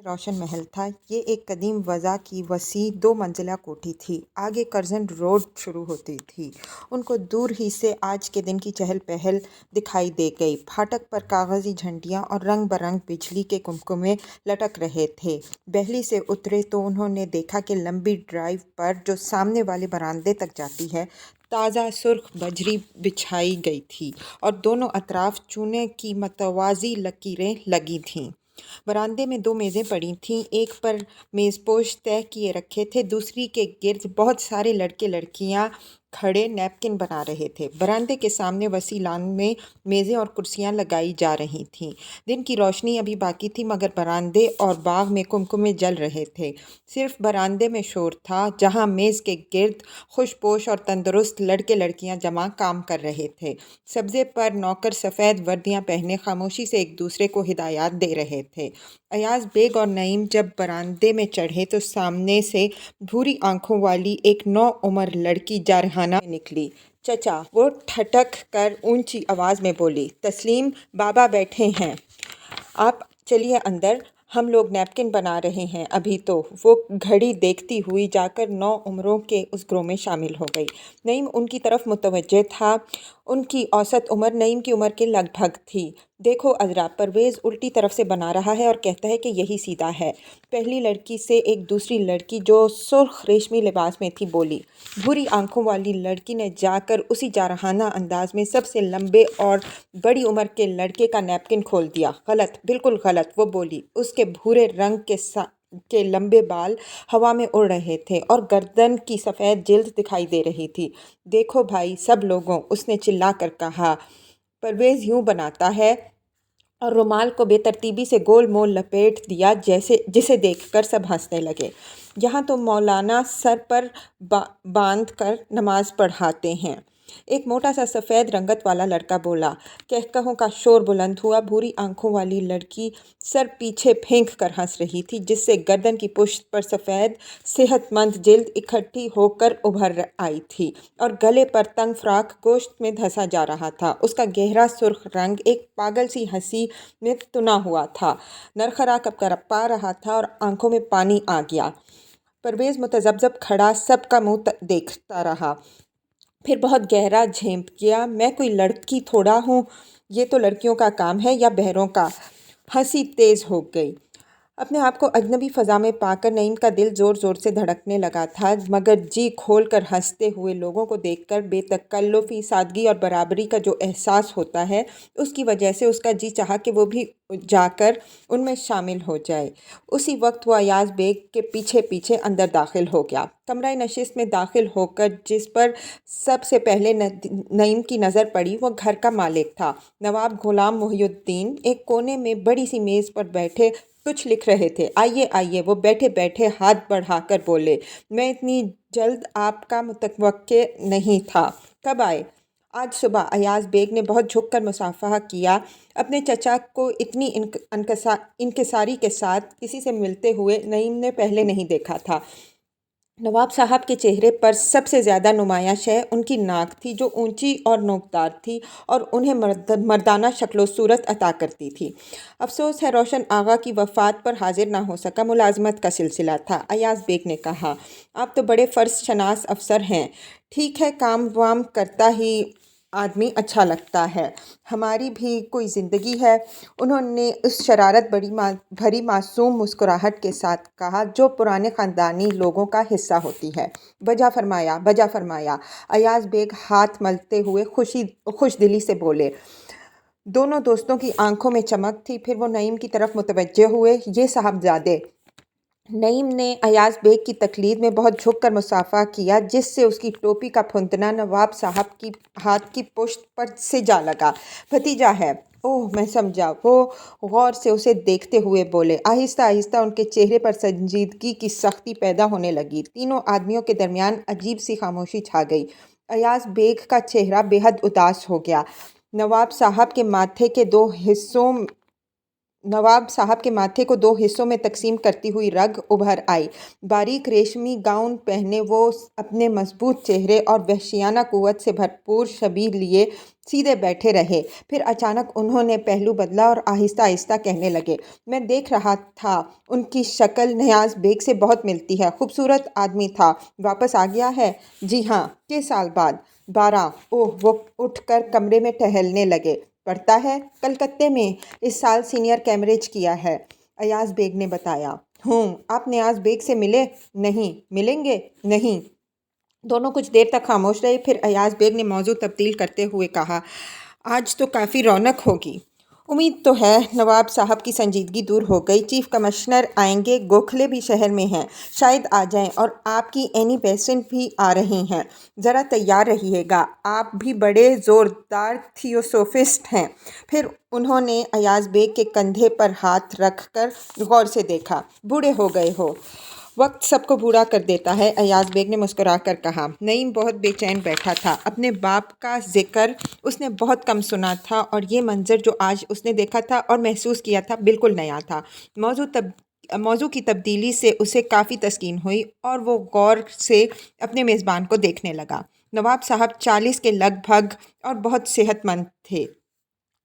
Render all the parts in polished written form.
रोशन महल था। ये एक कदीम वज़ा की वसी 2 मंजिला कोठी थी। आगे कर्जन रोड शुरू होती थी। उनको दूर ही से आज के दिन की चहल पहल दिखाई दे गई। फाटक पर कागज़ी झंडियाँ और रंग बरंग बिजली के कुमकुमे लटक रहे थे। बहली से उतरे तो उन्होंने देखा कि लंबी ड्राइव पर जो सामने वाले बरामदे तक जाती है, ताज़ा सुर्ख बजरी बिछाई गई थी और दोनों अतराफ चूने की मतवाज़ी लकीरें लगी थीं। बरामदे में 2 मेज़ें पड़ी थीं। एक पर मेज़पोश तय किए रखे थे, दूसरी के गिर्द बहुत सारे लड़के लड़कियां खड़े नैपकिन बना रहे थे। बरामदे के सामने वसी लान में मेज़ें और कुर्सियां लगाई जा रही थीं। दिन की रोशनी अभी बाकी थी, मगर बरामदे और बाग में कुमकुमे जल रहे थे। सिर्फ बरामदे में शोर था, जहां मेज़ के गिर्द खुशपोश और तंदुरुस्त लड़के लड़कियां जमा काम कर रहे थे। सब्ज़े पर नौकर सफ़ेद वर्दियां पहने खामोशी से एक दूसरे को हिदायत दे रहे थे। अयाज बेग और नईम जब बरामदे में चढ़े तो सामने से भूरी आंखों वाली एक नौउम्र लड़की जारहाना निकली। चचा, वो ठटक कर ऊंची आवाज़ में बोली। तस्लीम बाबा बैठे हैं, आप चलिए अंदर, हम लोग नैपकिन बना रहे हैं अभी तो। वो घड़ी देखती हुई जाकर 9 उम्रों के उस ग्रोह में शामिल हो गई। नईम उनकी तरफ मुतवज्जे था। उनकी औसत उम्र नईम की उम्र के लगभग थी। देखो अज़रा, परवेज़ उल्टी तरफ से बना रहा है और कहता है कि यही सीधा है। पहली लड़की से एक दूसरी लड़की जो सुर्ख रेशमी लिबास में थी बोली। भूरी आंखों वाली लड़की ने जाकर उसी जारहाना अंदाज में सबसे लंबे और बड़ी उम्र के लड़के का नैपकिन खोल दिया। गलत, बिल्कुल गलत, वो बोली। उसके भूरे रंग के लंबे बाल हवा में उड़ रहे थे और गर्दन की सफ़ेद जिल्द दिखाई दे रही थी। देखो भाई सब लोगों, उसने चिल्लाकर कहा, परवेज़ यूं बनाता है, और रुमाल को बेतरतीबी से गोल मोल लपेट दिया, जैसे जिसे देखकर सब हंसने लगे। यहाँ तो मौलाना सर पर बांध कर नमाज पढ़ाते हैं, एक मोटा सा सफ़ेद रंगत वाला लड़का बोला। कहकहों का शोर बुलंद हुआ। भूरी आंखों वाली लड़की सर पीछे फेंक कर हंस रही थी, जिससे गर्दन की पुश्त पर सफ़ेद सेहतमंद जिल्द इकट्ठी होकर उभर आई थी और गले पर तंग फ्राक गोश्त में धंसा जा रहा था। उसका गहरा सुर्ख रंग एक पागल सी हंसी में तुना हुआ था, नरखरा कपकपा रहा था और आंखों में पानी आ गया। परवेज़ मुतज़ब्ज़ब खड़ा सबका मुंह देखता रहा, फिर बहुत गहरा झेंप किया। मैं कोई लड़की थोड़ा हूँ, ये तो लड़कियों का काम है या बहरों का। हंसी तेज़ हो गई। अपने आप को अजनबी फ़ज़ा में पाकर नईम का दिल ज़ोर ज़ोर से धड़कने लगा था, मगर जी खोल कर हंसते हुए लोगों को देखकर बेतकल्लुफ़ी सादगी और बराबरी का जो एहसास होता है, उसकी वजह से उसका जी चाहा कि वो भी जाकर उनमें शामिल हो जाए। उसी वक्त वो अयाज बेग के पीछे पीछे अंदर दाखिल हो गया। कमरा नशिस्त में दाखिल होकर जिस पर सबसे पहले नईम की नज़र पड़ी, वो घर का मालिक था, नवाब गुलाम मुहिउद्दीन। एक कोने में बड़ी सी मेज़ पर बैठे कुछ लिख रहे थे। आइए आइए, वो बैठे बैठे हाथ बढ़ाकर बोले। मैं इतनी जल्द आपका मुतवक्के नहीं था। कब आए? आज सुबह। अयाज बेग ने बहुत झुककर मुसाफहा किया। अपने चचा को इतनी इंकिसारी के साथ किसी से मिलते हुए नईम ने पहले नहीं देखा था। नवाब साहब के चेहरे पर सबसे ज़्यादा नुमायां शय उनकी नाक थी, जो ऊंची और नोकदार थी और उन्हें मर्दाना शक्लो सूरत अता करती थी। अफसोस है रोशन आगा की वफ़ात पर हाजिर ना हो सका, मुलाजमत का सिलसिला था। अयाज बेग ने कहा, आप तो बड़े फ़र्ज शनास अफसर हैं। ठीक है, काम वाम करता ही आदमी अच्छा लगता है, हमारी भी कोई ज़िंदगी है। उन्होंने उस शरारत भरी मासूम मुस्कुराहट के साथ कहा जो पुराने ख़ानदानी लोगों का हिस्सा होती है। बजा फरमाया, बजा फरमाया। अयाज बेग हाथ मलते हुए खुश दिली से बोले। दोनों दोस्तों की आंखों में चमक थी। फिर वो नईम की तरफ मुतवज्जे हुए। ये साहबजादे। नईम ने अयाज बेग की तकलीद में बहुत झुककर मुसाफा किया, जिससे उसकी टोपी का फुंदना नवाब साहब की हाथ की पुश्त पर से जा लगा। भतीजा है। ओह, मैं समझा। वो गौर से उसे देखते हुए बोले। आहिस्ता आहिस्ता उनके चेहरे पर संजीदगी की सख्ती पैदा होने लगी। तीनों आदमियों के दरमियान अजीब सी खामोशी छा गई। अयाज बेग का चेहरा बेहद उदास हो गया। नवाब साहब के माथे के 2 हिस्सों नवाब साहब के माथे को 2 हिस्सों में तकसीम करती हुई रग उभर आई। बारीक रेशमी गाउन पहने वो अपने मजबूत चेहरे और वहशियाना कुव्वत से भरपूर शबीह लिए सीधे बैठे रहे। फिर अचानक उन्होंने पहलू बदला और आहिस्ता आहिस्ता कहने लगे, मैं देख रहा था उनकी शक्ल नियाज़ बेग से बहुत मिलती है। खूबसूरत आदमी था। वापस आ गया है? जी हाँ। के साल बाद? 12। ओह! वो उठकर कमरे में टहलने लगे। पढ़ता है? कलकत्ते में। इस साल सीनियर कैम्ब्रिज किया है, अयाज बेग ने बताया। आप नियाज बेग से मिले? नहीं। मिलेंगे? नहीं। दोनों कुछ देर तक खामोश रहे। फिर अयाज बेग ने मौजू तब्दील करते हुए कहा, आज तो काफ़ी रौनक होगी। उम्मीद तो है। नवाब साहब की संजीदगी दूर हो गई। चीफ कमिश्नर आएंगे, गोखले भी शहर में हैं, शायद आ जाएं, और आपकी एनी बेसेंट भी आ रही हैं। ज़रा तैयार रहिएगा, आप भी बड़े ज़ोरदार थियोसोफिस्ट हैं। फिर उन्होंने अयाज बेग के कंधे पर हाथ रख कर गौर से देखा। बूढ़े हो गए हो। वक्त सबको बूढ़ा कर देता है, अयाज बेग ने मुस्कुरा कर कहा। नईम बहुत बेचैन बैठा था। अपने बाप का जिक्र उसने बहुत कम सुना था और ये मंजर जो आज उसने देखा था और महसूस किया था बिल्कुल नया था। मौजू की तब्दीली से उसे काफ़ी तस्कीन हुई और वो गौर से अपने मेज़बान को देखने लगा। नवाब साहब 40 के लगभग और बहुत सेहतमंद थे।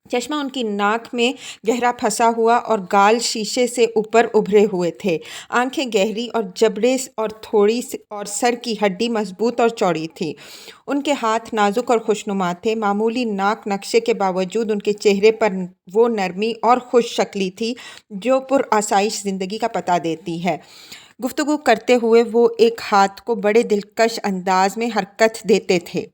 चश्मा उनकी नाक में गहरा फंसा हुआ और गाल शीशे से ऊपर उभरे हुए थे। आंखें गहरी और जबड़े और थोड़ी और सर की हड्डी मजबूत और चौड़ी थी। उनके हाथ नाजुक और खुशनुमा थे। मामूली नाक नक्शे के बावजूद उनके चेहरे पर वो नरमी और खुश शक्ली थी जो पुरआसाइश ज़िंदगी का पता देती है। गुफ्तगू करते हुए वो एक हाथ को बड़े दिलकश अंदाज में हरकत देते थे।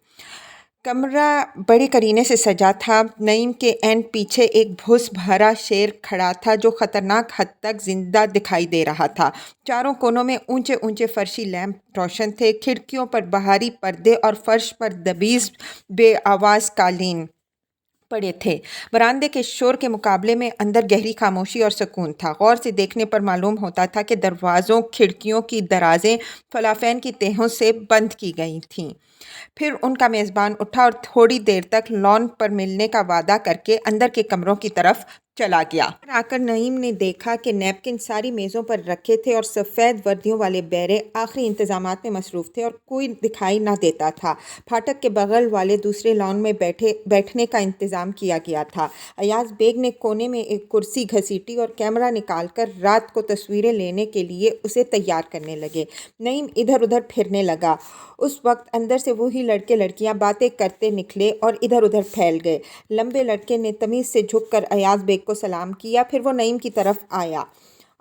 कमरा बड़े करीने से सजा था। नईम के एंड पीछे एक भूस भरा शेर खड़ा था जो ख़तरनाक हद तक जिंदा दिखाई दे रहा था। चारों कोनों में ऊंचे ऊंचे फर्शी लैंप रोशन थे। खिड़कियों पर बाहरी पर्दे और फर्श पर दबीज बेआवाज़ कालीन पड़े थे। बरामदे के शोर के मुकाबले में अंदर गहरी खामोशी और सुकून था। गौर से देखने पर मालूम होता था कि दरवाज़ों खिड़कियों की दराजें फलाफैन की तहों से बंद की गई थीं। फिर उनका मेज़बान उठा और थोड़ी देर तक लॉन पर मिलने का वादा करके अंदर के कमरों की तरफ चला गया। आकर नईम ने देखा कि नैपकिन सारी मेज़ों पर रखे थे और सफ़ेद वर्दियों वाले बैरे आखिरी इंतजामात में मसरूफ़ थे और कोई दिखाई ना देता था। फाटक के बगल वाले दूसरे लॉन में बैठने का इंतज़ाम किया गया था। अयाज बेग ने कोने में एक कुर्सी घसीटी और कैमरा निकालकर रात को तस्वीरें लेने के लिए उसे तैयार करने लगे। नईम इधर उधर फिरने लगा। उस वक्त अंदर से वही लड़के लड़कियां बातें करते निकले और इधर उधर फैल गए। लंबे लड़के ने तमीज़ से झुककर अयाज बेग को सलाम किया। फिर वो नईम की तरफ आया।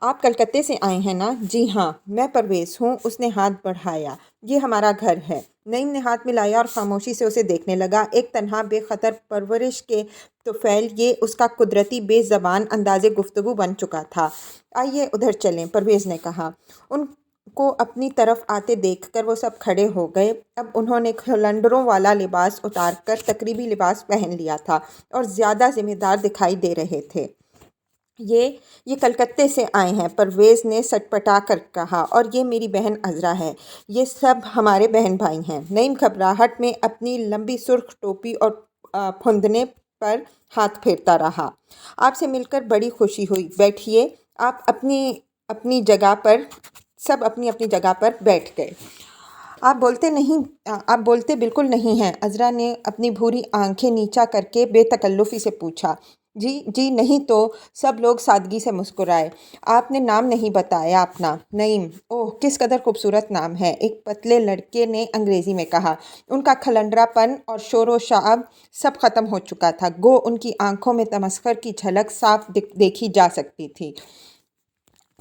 आप कलकत्ते से आए हैं ना? जी हाँ, मैं परवेज़ हूँ। उसने हाथ बढ़ाया। ये हमारा घर है। नईम ने हाथ मिलाया और खामोशी से उसे देखने लगा। एक तन्हा बेखतर परवरिश के तुफैल ये उसका कुदरती बेज़बान अंदाज़े गुफ्तगू बन चुका था। आइए उधर चलें, परवेज़ ने कहा। उनको अपनी तरफ आते देखकर वो सब खड़े हो गए। अब उन्होंने खलंडरों वाला लिबास उतार कर तकरीबी लिबास पहन लिया था और ज़्यादा ज़िम्मेदार दिखाई दे रहे थे। ये कलकत्ते से आए हैं, परवेज़ ने सटपटा कर कहा, और ये मेरी बहन अज़रा है। ये सब हमारे बहन भाई हैं। नईम घबराहट में अपनी लंबी सुर्ख टोपी और फुंदने पर हाथ फेरता रहा। आपसे मिलकर बड़ी खुशी हुई। बैठिए। आप अपनी अपनी जगह पर सब अपनी अपनी जगह पर बैठ गए। आप बोलते बिल्कुल नहीं हैं, अज़रा ने अपनी भूरी आंखें नीचा करके बेतकल्लुफ़ी से पूछा। जी नहीं तो। सब लोग सादगी से मुस्कुराए। आपने नाम नहीं बताया अपना। नईम। ओह, किस कदर खूबसूरत नाम है, एक पतले लड़के ने अंग्रेज़ी में कहा। उनका खलंडरापन और शोर शाब सब ख़त्म हो चुका था। गो उनकी आंखों में तमस्खुर की झलक साफ देखी जा सकती थी।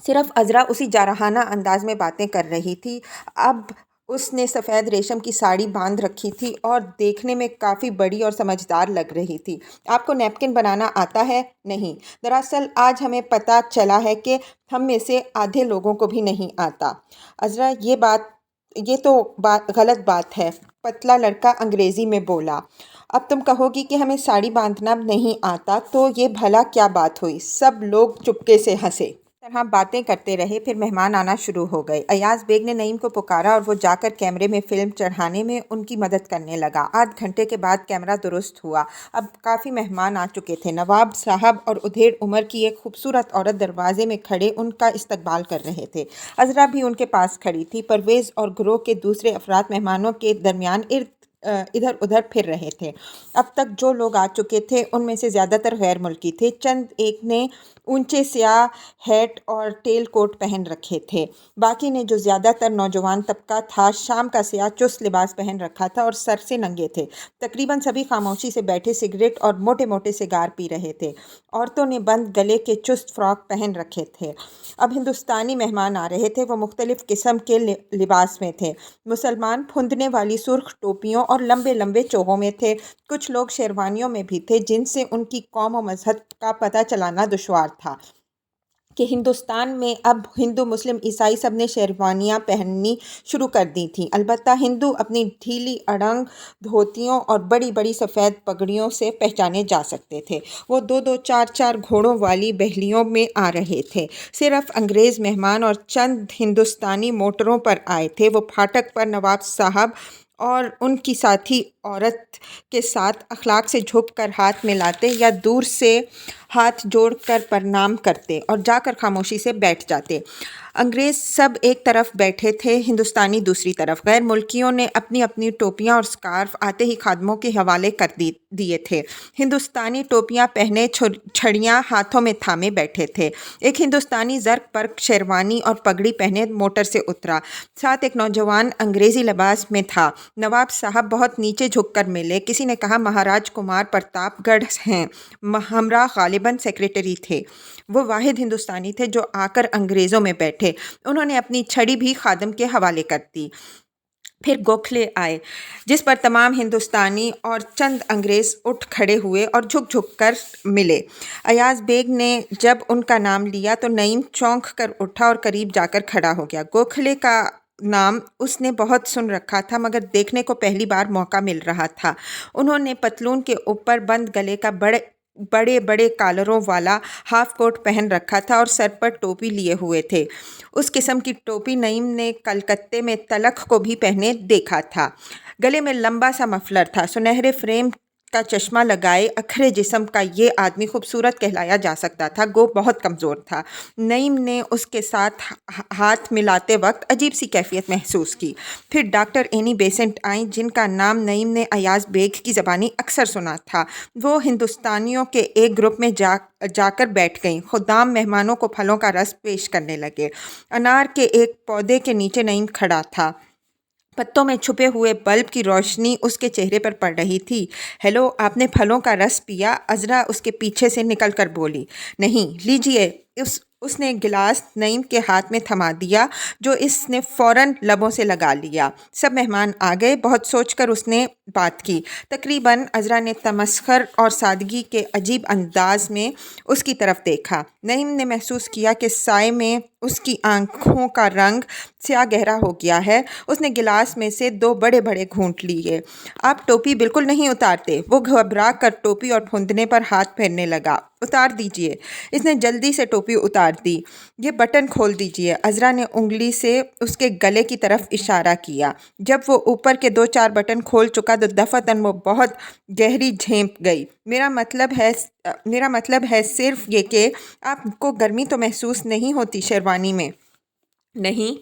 सिर्फ अज़रा उसी जारहाना अंदाज में बातें कर रही थी। अब उसने सफ़ेद रेशम की साड़ी बांध रखी थी और देखने में काफ़ी बड़ी और समझदार लग रही थी। आपको नैपकिन बनाना आता है? नहीं। दरअसल आज हमें पता चला है कि हम में से आधे लोगों को भी नहीं आता। अज़रा, ये तो गलत बात है, पतला लड़का अंग्रेज़ी में बोला। अब तुम कहोगी कि हमें साड़ी बांधना नहीं आता, तो ये भला क्या बात हुई? सब लोग चुपके से हंसे। तरह बातें करते रहे। फिर मेहमान आना शुरू हो गए। अयाज बेग ने नईम को पुकारा और वो जाकर कैमरे में फिल्म चढ़ाने में उनकी मदद करने लगा। आध घंटे के बाद कैमरा दुरुस्त हुआ। अब काफ़ी मेहमान आ चुके थे। नवाब साहब और उधेड़ उम्र की एक खूबसूरत औरत दरवाजे में खड़े उनका इस्तकबाल कर रहे थे। अजरा भी उनके पास खड़ी थी। परवेज़ और गिरोह के दूसरे अफराद मेहमानों के दरमियान इधर उधर फिर रहे थे। अब तक जो लोग आ चुके थे उनमें से ज़्यादातर गैर मुल्की थे। चंद एक ने ऊंचे स्याह हैट और टेल कोट पहन रखे थे। बाकी ने, जो ज़्यादातर नौजवान तबका था, शाम का स्याह चुस्त लिबास पहन रखा था और सर से नंगे थे। तकरीबन सभी खामोशी से बैठे सिगरेट और मोटे मोटे सिगार पी रहे थे। औरतों ने बंद गले के चुस्त फ्रॉक पहन रखे थे। अब हिंदुस्तानी मेहमान आ रहे थे। वो मुख्तलिफ़ किस्म के लिबास में थे। मुसलमान फुंदने वाली सुर्ख टोपियों और लंबे लंबे चोगों में थे। कुछ लोग शेरवानियों में भी थे, जिनसे उनकी कौम और मजहब का पता चलाना दुश्वार था कि हिंदुस्तान में अब हिंदू मुस्लिम ईसाई सब ने शेरवानियाँ पहननी शुरू कर दी थीं। अलबत्ता हिंदू अपनी ढीली अड़ंग धोतियों और बड़ी बड़ी सफ़ेद पगड़ियों से पहचाने जा सकते थे। वो दो दो चार चार घोड़ों वाली बहलियों में आ रहे थे। सिर्फ अंग्रेज़ मेहमान और चंद हिंदुस्तानी मोटरों पर आए थे। वो फाटक पर नवाब साहब और उनकी साथी औरत के साथ अखलाक से झुककर हाथ मिलाते या दूर से हाथ जोड़कर प्रणाम करते और जाकर खामोशी से बैठ जाते। अंग्रेज़ सब एक तरफ बैठे थे, हिंदुस्तानी दूसरी तरफ। गैर मुल्कियों ने अपनी अपनी टोपियां और स्कार्फ आते ही खादमों के हवाले कर दिए थे। हिंदुस्तानी टोपियां पहने छड़ियां हाथों में थामे बैठे थे। एक हिंदुस्तानी ज़र्क पर शेरवानी और पगड़ी पहने मोटर से उतरा। साथ एक नौजवान अंग्रेज़ी लिबास में था। नवाब साहब बहुत नीचे झुककर मिले। किसी ने कहा, महाराज कुमार प्रतापगढ़ हैं। हमरा गालिबन सेक्रेटरी थे। वो वाहिद हिंदुस्तानी थे जो आकर अंग्रेज़ों में बैठे। उन्होंने अपनी छड़ी भी खादम के हवाले कर दी। फिर गोखले आए, जिस पर तमाम हिंदुस्तानी और चंद अंग्रेज़ उठ खड़े हुए और झुक झुक कर मिले। अयाज बेग ने जब उनका नाम लिया तो नईम चौंक कर उठा और करीब जाकर खड़ा हो गया। गोखले का नाम उसने बहुत सुन रखा था, मगर देखने को पहली बार मौका मिल रहा था। उन्होंने पतलून के ऊपर बंद गले का बड़े बड़े कॉलरों वाला हाफ कोट पहन रखा था और सर पर टोपी लिए हुए थे। उस किस्म की टोपी नईम ने कलकत्ते में तलख को भी पहने देखा था। गले में लंबा सा मफलर था। सुनहरे फ्रेम का चश्मा लगाए अखरे जिस्म का ये आदमी खूबसूरत कहलाया जा सकता था, गो बहुत कमज़ोर था। नईम ने उसके साथ हाथ मिलाते वक्त अजीब सी कैफियत महसूस की। फिर डॉक्टर एनी बेसेंट आईं, जिनका नाम नईम ने अयाज बेग की ज़बानी अक्सर सुना था। वो हिंदुस्तानियों के एक ग्रुप में जाकर बैठ गईं। खुदाम मेहमानों को फलों का रस पेश करने लगे। अनार के एक पौधे के नीचे नईम खड़ा था। पत्तों में छुपे हुए बल्ब की रोशनी उसके चेहरे पर पड़ रही थी। हेलो, आपने फलों का रस पिया? अजरा उसके पीछे से निकल कर बोली। नहीं, लीजिए। उसने गिलास नईम के हाथ में थमा दिया, जो इसने फ़ौरन लबों से लगा लिया। सब मेहमान आ गए। बहुत सोचकर उसने बात की। तकरीबन अजरा ने तमस्खर और सादगी के अजीब अंदाज में उसकी तरफ देखा। नईम ने महसूस किया कि साए में उसकी आंखों का रंग स्याह गहरा हो गया है। उसने गिलास में से दो बड़े बड़े घूंट लिए। आप टोपी बिल्कुल नहीं उतारते? वो घबरा कर टोपी और फुंदने पर हाथ फेरने लगा। उतार दीजिए। इसने जल्दी से टोपी उतार दी। ये बटन खोल दीजिए। अजरा ने उंगली से उसके गले की तरफ इशारा किया। जब वो ऊपर के दो चार बटन खोल चुका तो दफातन वो बहुत गहरी झेंप गई। मेरा मतलब है सिर्फ ये कि आपको गर्मी तो महसूस नहीं होती शेरवानी में? नहीं।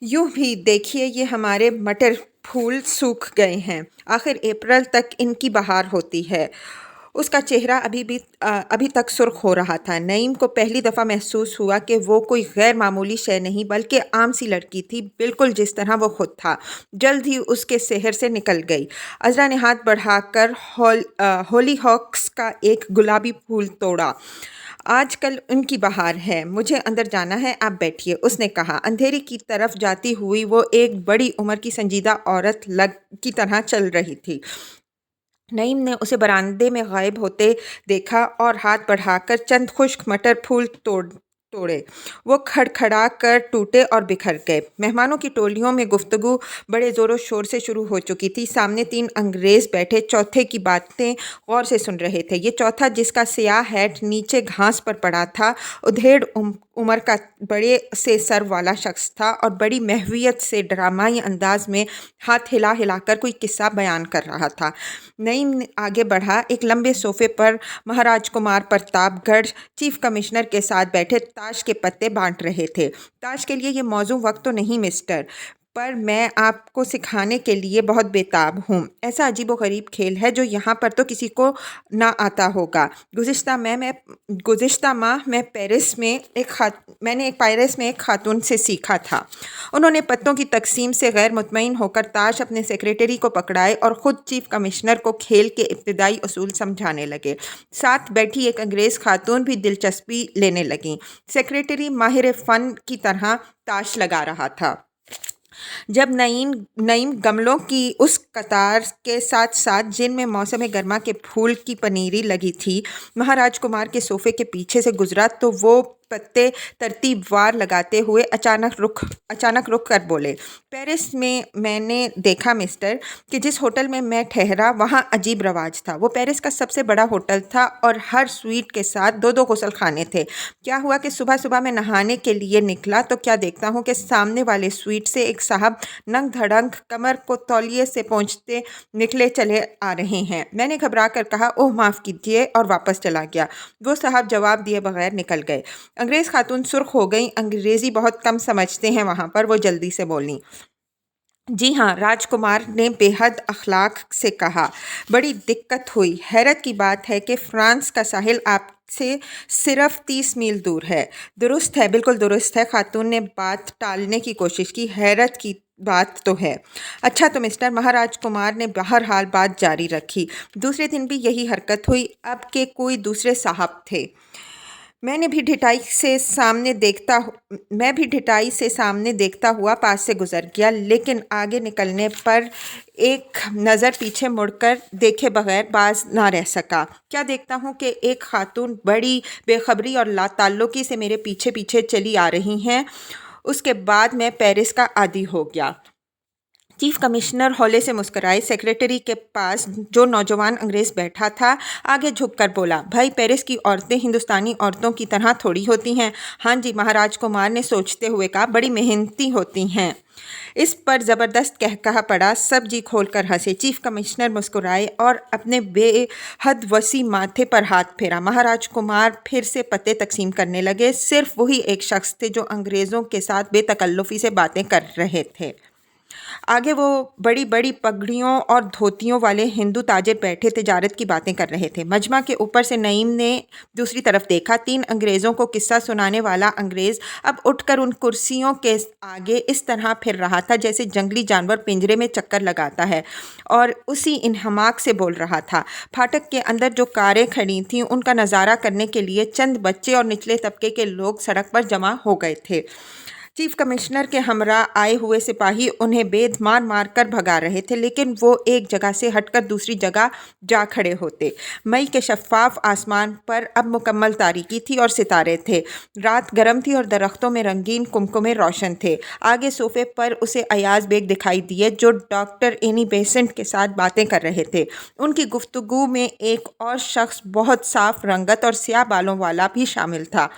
यूँ भी देखिए, ये हमारे मटर फूल सूख गए हैं। आखिर अप्रैल तक इनकी बहार होती है। उसका चेहरा अभी तक सुर्ख हो रहा था। नईम को पहली दफ़ा महसूस हुआ कि वो कोई गैर मामूली शय नहीं बल्कि आम सी लड़की थी, बिल्कुल जिस तरह वो खुद था। जल्द ही उसके सेहर से निकल गई। अजरा ने हाथ बढ़ाकर होली हॉक्स का एक गुलाबी फूल तोड़ा। आजकल उनकी बहार है। मुझे अंदर जाना है, आप बैठिए, उसने कहा। अंधेरी की तरफ जाती हुई वो एक बड़ी उम्र की संजीदा औरत की तरह चल रही थी। नईम ने उसे बरामदे में गायब होते देखा और हाथ बढ़ाकर चंद खुश्क मटर फूल तोड़े। वो खड़खड़ा कर टूटे और बिखर गए। मेहमानों की टोलियों में गुफ्तगू बड़े ज़ोरों शोर से शुरू हो चुकी थी। सामने 3 अंग्रेज़ बैठे चौथे की बातें गौर से सुन रहे थे। ये चौथा, जिसका स्याह हैट नीचे घास पर पड़ा था, उधेड़ उम्र का बड़े से सर वाला शख्स था और बड़ी महवियत से ड्रामाई अंदाज में हाथ हिला हिलाकर कोई किस्सा बयान कर रहा था। नईम ने आगे बढ़ा। एक लंबे सोफे पर महाराज कुमार प्रतापगढ़ चीफ कमिश्नर के साथ बैठे ताश के पत्ते बांट रहे थे। ताश के लिए ये मौजू वक्त तो नहीं मिस्टर, पर मैं आपको सिखाने के लिए बहुत बेताब हूँ। ऐसा अजीबोगरीब खेल है जो यहाँ पर तो किसी को ना आता होगा। गुज़िश्ता माह मैं मैंने पेरिस में एक खातून से सीखा था। उन्होंने पत्तों की तकसीम से गैर मुतमईन होकर ताश अपने सेक्रेटरी को पकड़ाए और ख़ुद चीफ कमिश्नर को खेल के इब्तिदाई उसूल समझाने लगे। साथ बैठी एक अंग्रेज़ खातून भी दिलचस्पी लेने लगी। सेक्रेटरी माहिर फ़न की तरह ताश लगा रहा था। जब नईम गमलों की उस कतार के साथ साथ जिनमें मौसम गर्मा के फूल की पनीरी लगी थी, महाराज कुमार के सोफे के पीछे से गुजरा तो वो पत्ते तरतीबवार लगाते हुए अचानक रुक कर बोले, पेरिस में मैंने देखा मिस्टर कि जिस होटल में मैं ठहरा वहाँ अजीब रवाज था। वो पेरिस का सबसे बड़ा होटल था और हर स्वीट के साथ 2-2 गुसल खाने थे। क्या हुआ कि सुबह सुबह मैं नहाने के लिए निकला तो क्या देखता हूँ कि सामने वाले स्वीट से एक साहब नंग धड़ंग कमर को तौलिए से पहुँचते निकले चले आ रहे हैं। मैंने घबरा कर कहा, ओह माफ़ कीजिए, और वापस चला गया। वो साहब जवाब दिए बगैर निकल गए। अंग्रेज़ खातून सुर्ख हो गई। अंग्रेज़ी बहुत कम समझते हैं वहाँ पर, वो जल्दी से बोली। जी हाँ, राजकुमार ने बेहद अखलाक से कहा, बड़ी दिक्कत हुई। हैरत की बात है कि फ्रांस का साहिल आपसे सिर्फ 30 मील दूर है। दुरुस्त है, बिल्कुल दुरुस्त है। खातून ने बात टालने की कोशिश की। हैरत की बात तो है। अच्छा तो मिस्टर, महाराज कुमार ने बहरहाल बात जारी रखी, दूसरे दिन भी यही हरकत हुई। अब के कोई दूसरे साहब थे। मैं भी ढिठाई से सामने देखता हुआ पास से गुजर गया, लेकिन आगे निकलने पर एक नज़र पीछे मुड़कर देखे बगैर बाज ना रह सका। क्या देखता हूँ कि एक खातून बड़ी बेखबरी और लाताल्लुकी से मेरे पीछे पीछे चली आ रही हैं। उसके बाद मैं पेरिस का आदी हो गया। चीफ कमिश्नर हौले से मुस्कुराए। सेक्रेटरी के पास जो नौजवान अंग्रेज़ बैठा था आगे झुककर बोला, भाई पेरिस की औरतें हिंदुस्तानी औरतों की तरह थोड़ी होती हैं। हाँ जी, महाराज कुमार ने सोचते हुए कहा, बड़ी मेहनती होती हैं। इस पर ज़बरदस्त कहकहा पड़ा। सब जी खोलकर हंसे। चीफ कमिश्नर मुस्कुराए और अपने बेहद वसी माथे पर हाथ फेरा। महाराज कुमार फिर से पत्ते तकसीम करने लगे। सिर्फ वही एक शख्स थे जो अंग्रेज़ों के साथ बेतकल्लुफ़ी से बातें कर रहे थे। आगे वो बड़ी बड़ी पगड़ियों और धोतियों वाले हिंदू ताजिर बैठे तिजारत की बातें कर रहे थे। मजमा के ऊपर से नईम ने दूसरी तरफ देखा। 3 अंग्रेज़ों को किस्सा सुनाने वाला अंग्रेज़ अब उठकर उन कुर्सियों के आगे इस तरह फिर रहा था जैसे जंगली जानवर पिंजरे में चक्कर लगाता है, और उसी इन्हमाक से बोल रहा था। फाटक के अंदर जो कारें खड़ी थीं उनका नज़ारा करने के लिए चंद बच्चे और निचले तबके के लोग सड़क पर जमा हो गए थे। चीफ कमिश्नर के हमरा आए हुए सिपाही उन्हें बेद मार मार कर भगा रहे थे, लेकिन वो एक जगह से हटकर दूसरी जगह जा खड़े होते। मई के शफ़ाफ आसमान पर अब मुकम्मल तारीकी थी और सितारे थे। रात गर्म थी और दरख्तों में रंगीन कुमकुमे रोशन थे। आगे सोफे पर उसे अयाज बेग दिखाई दिए जो डॉक्टर एनी बेसेंट के साथ बातें कर रहे थे। उनकी गुफ्तगू में एक और शख्स बहुत साफ रंगत और स्याह बालों वाला भी शामिल था।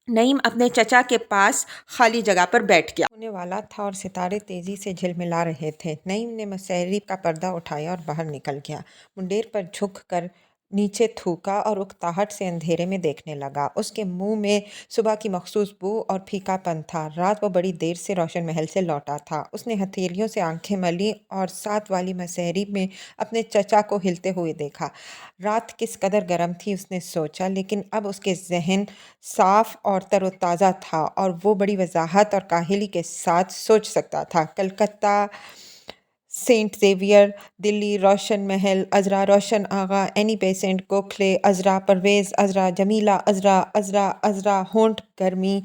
नईम अपने चचा के पास खाली जगह पर बैठ गया होने वाला था और सितारे तेज़ी से झिलमिला रहे थे। नईम ने मसहरी का पर्दा उठाया और बाहर निकल गया। मुंडेर पर झुक कर नीचे थूका और उकताहट से अंधेरे में देखने लगा। उसके मुंह में सुबह की मखसूस बू और फीकापन था। रात वो बड़ी देर से रोशन महल से लौटा था। उसने हथेलियों से आंखें मली और साथ वाली मसहरी में अपने चचा को हिलते हुए देखा। रात किस कदर गर्म थी उसने सोचा, लेकिन अब उसके जहन साफ और तरोताज़ा था और वो बड़ी वजाहत और काहिली के साथ सोच सकता था। कलकत्ता, सेंट जेवियर, दिल्ली, रोशन महल, अजरा, रोशन आगा, एनी बेसेंट, गोखले, अजरा, परवेज़, अजरा, जमीला, अजरा, अजरा, अजरा, होंठ गर्मी,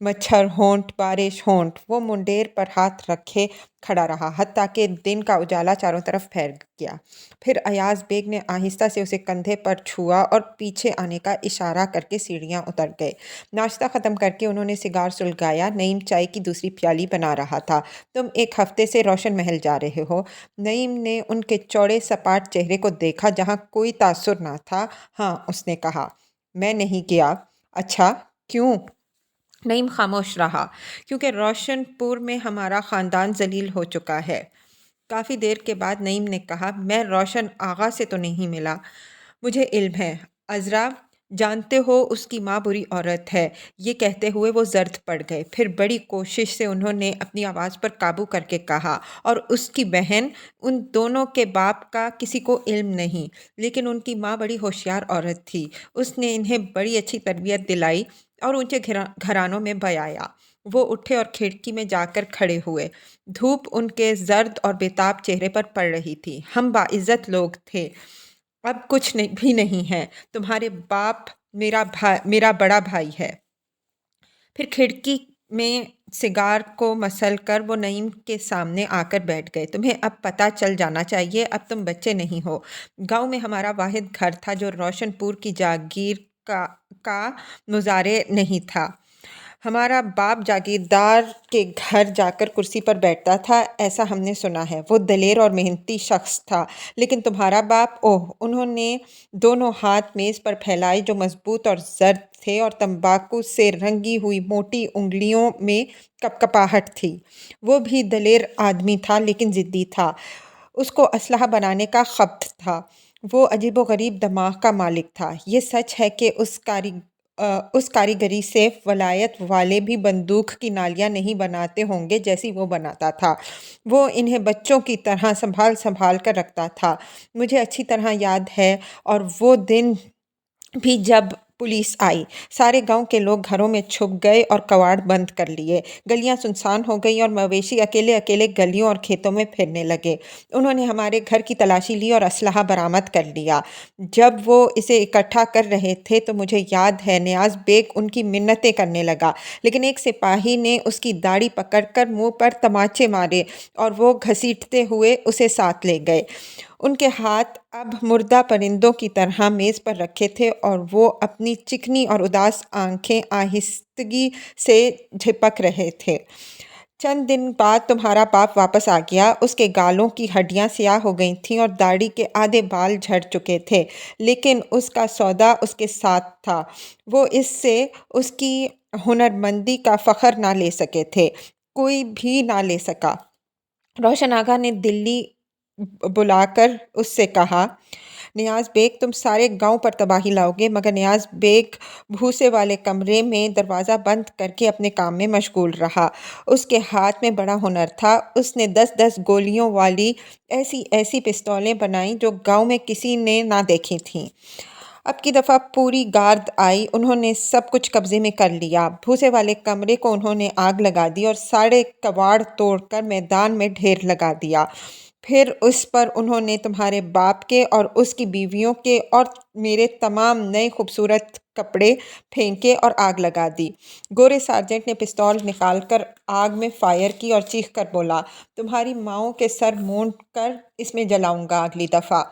मच्छर होंठ बारिश होंठ, वो मुंडेर पर हाथ रखे खड़ा रहा, हत्ता कि दिन का उजाला चारों तरफ फैल गया। फिर अयाज बेग ने आहिस्ता से उसे कंधे पर छुआ और पीछे आने का इशारा करके सीढ़ियां उतर गए। नाश्ता ख़त्म करके उन्होंने सिगार सुलगाया। नईम चाय की दूसरी प्याली बना रहा था। तुम एक हफ्ते से रोशन महल जा रहे हो? नईम ने उनके चौड़े सपाट चेहरे को देखा जहाँ कोई तासुर ना था। हाँ, उसने कहा। मैं नहीं गया। अच्छा, क्यों? नईम खामोश रहा। क्योंकि रोशनपुर में हमारा ख़ानदान जलील हो चुका है। काफ़ी देर के बाद नईम ने कहा, मैं रोशन आगा से तो नहीं मिला। मुझे इल्म है। अज़रा, जानते हो उसकी माँ बुरी औरत है। ये कहते हुए वो जर्द पड़ गए। फिर बड़ी कोशिश से उन्होंने अपनी आवाज़ पर काबू करके कहा, और उसकी बहन, उन दोनों के बाप का किसी को इल्म नहीं, लेकिन उनकी माँ बड़ी होशियार औरत थी। उसने इन्हें बड़ी अच्छी तरबियत दिलाई और ऊंचे घरानों में बयाया। वो उठे और खिड़की में जाकर खड़े हुए। धूप उनके जर्द और बेताब चेहरे पर पड़ रही थी। हम बाइज्जत लोग थे, अब कुछ नहीं भी नहीं है। तुम्हारे बाप मेरा बड़ा भाई है। फिर खिड़की में सिगार को मसल कर वो नईम के सामने आकर बैठ गए। तुम्हें अब पता चल जाना चाहिए, अब तुम बच्चे नहीं हो। गांव में हमारा वाहिद घर था जो रोशनपुर की जागीर का मुजारे नहीं था। हमारा बाप जागीरदार के घर जाकर कुर्सी पर बैठता था, ऐसा हमने सुना है। वो दलेर और मेहनती शख्स था। लेकिन तुम्हारा बाप, ओह! उन्होंने दोनों हाथ मेज़ पर फैलाए जो मजबूत और जर्द थे, और तंबाकू से रंगी हुई मोटी उंगलियों में कपकपाहट थी। वो भी दलेर आदमी था, लेकिन ज़िद्दी था। उसको असलहा बनाने का खब्त था। वो अजीबोगरीब दिमाग का मालिक था। ये सच है कि उस कारीगरी से वलायत वाले भी बंदूक की नालियाँ नहीं बनाते होंगे जैसी वो बनाता था। वो इन्हें बच्चों की तरह संभाल संभाल कर रखता था। मुझे अच्छी तरह याद है, और वो दिन भी जब पुलिस आई। सारे गांव के लोग घरों में छुप गए और कबाड़ बंद कर लिए। गलियां सुनसान हो गई और मवेशी अकेले अकेले गलियों और खेतों में फिरने लगे। उन्होंने हमारे घर की तलाशी ली और असलहा बरामद कर लिया। जब वो इसे इकट्ठा कर रहे थे तो मुझे याद है नियाज बेग उनकी मिन्नतें करने लगा, लेकिन एक सिपाही ने उसकी दाढ़ी पकड़कर मुंह पर तमाचे मारे और वो घसीटते हुए उसे साथ ले गए। उनके हाथ अब मुर्दा परिंदों की तरह मेज़ पर रखे थे, और वो अपनी चिकनी और उदास आंखें आहिस्तगी से झिपक रहे थे। चंद दिन बाद तुम्हारा बाप वापस आ गया। उसके गालों की हड्डियां स्याह हो गई थीं और दाढ़ी के आधे बाल झड़ चुके थे, लेकिन उसका सौदा उसके साथ था। वो इससे उसकी हुनरमंदी का फ़ख्र ना ले सके थे। कोई भी ना ले सका। रोशन आगा ने दिल्ली बुलाकर उससे कहा, नियाज बेग, तुम सारे गांव पर तबाही लाओगे। मगर नियाज बेग भूसे वाले कमरे में दरवाज़ा बंद करके अपने काम में मशगूल रहा। उसके हाथ में बड़ा हुनर था। उसने 10-10 गोलियों वाली ऐसी ऐसी पिस्तौलें बनाई जो गांव में किसी ने ना देखी थीं। अब की दफ़ा पूरी गार्द आई। उन्होंने सब कुछ कब्जे में कर लिया। भूसे वाले कमरे को उन्होंने आग लगा दी और सारे कबाड़ तोड़कर मैदान में ढेर लगा दिया। फिर उस पर उन्होंने तुम्हारे बाप के और उसकी बीवियों के और मेरे तमाम नए खूबसूरत कपड़े फेंके और आग लगा दी। गोरे सार्जेंट ने पिस्तौल निकालकर आग में फायर की और चीख कर बोला, तुम्हारी माओं के सर मूंद कर इसमें जलाऊंगा अगली दफ़ा।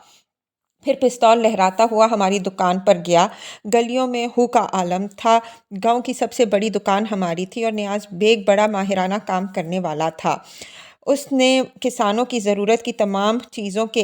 फिर पिस्तौल लहराता हुआ हमारी दुकान पर गया। गलियों में हू का आलम था। गांव की सबसे बड़ी दुकान हमारी थी और नियाज बेग बड़ा माहिराना काम करने वाला था। उसने किसानों की ज़रूरत की तमाम चीज़ों के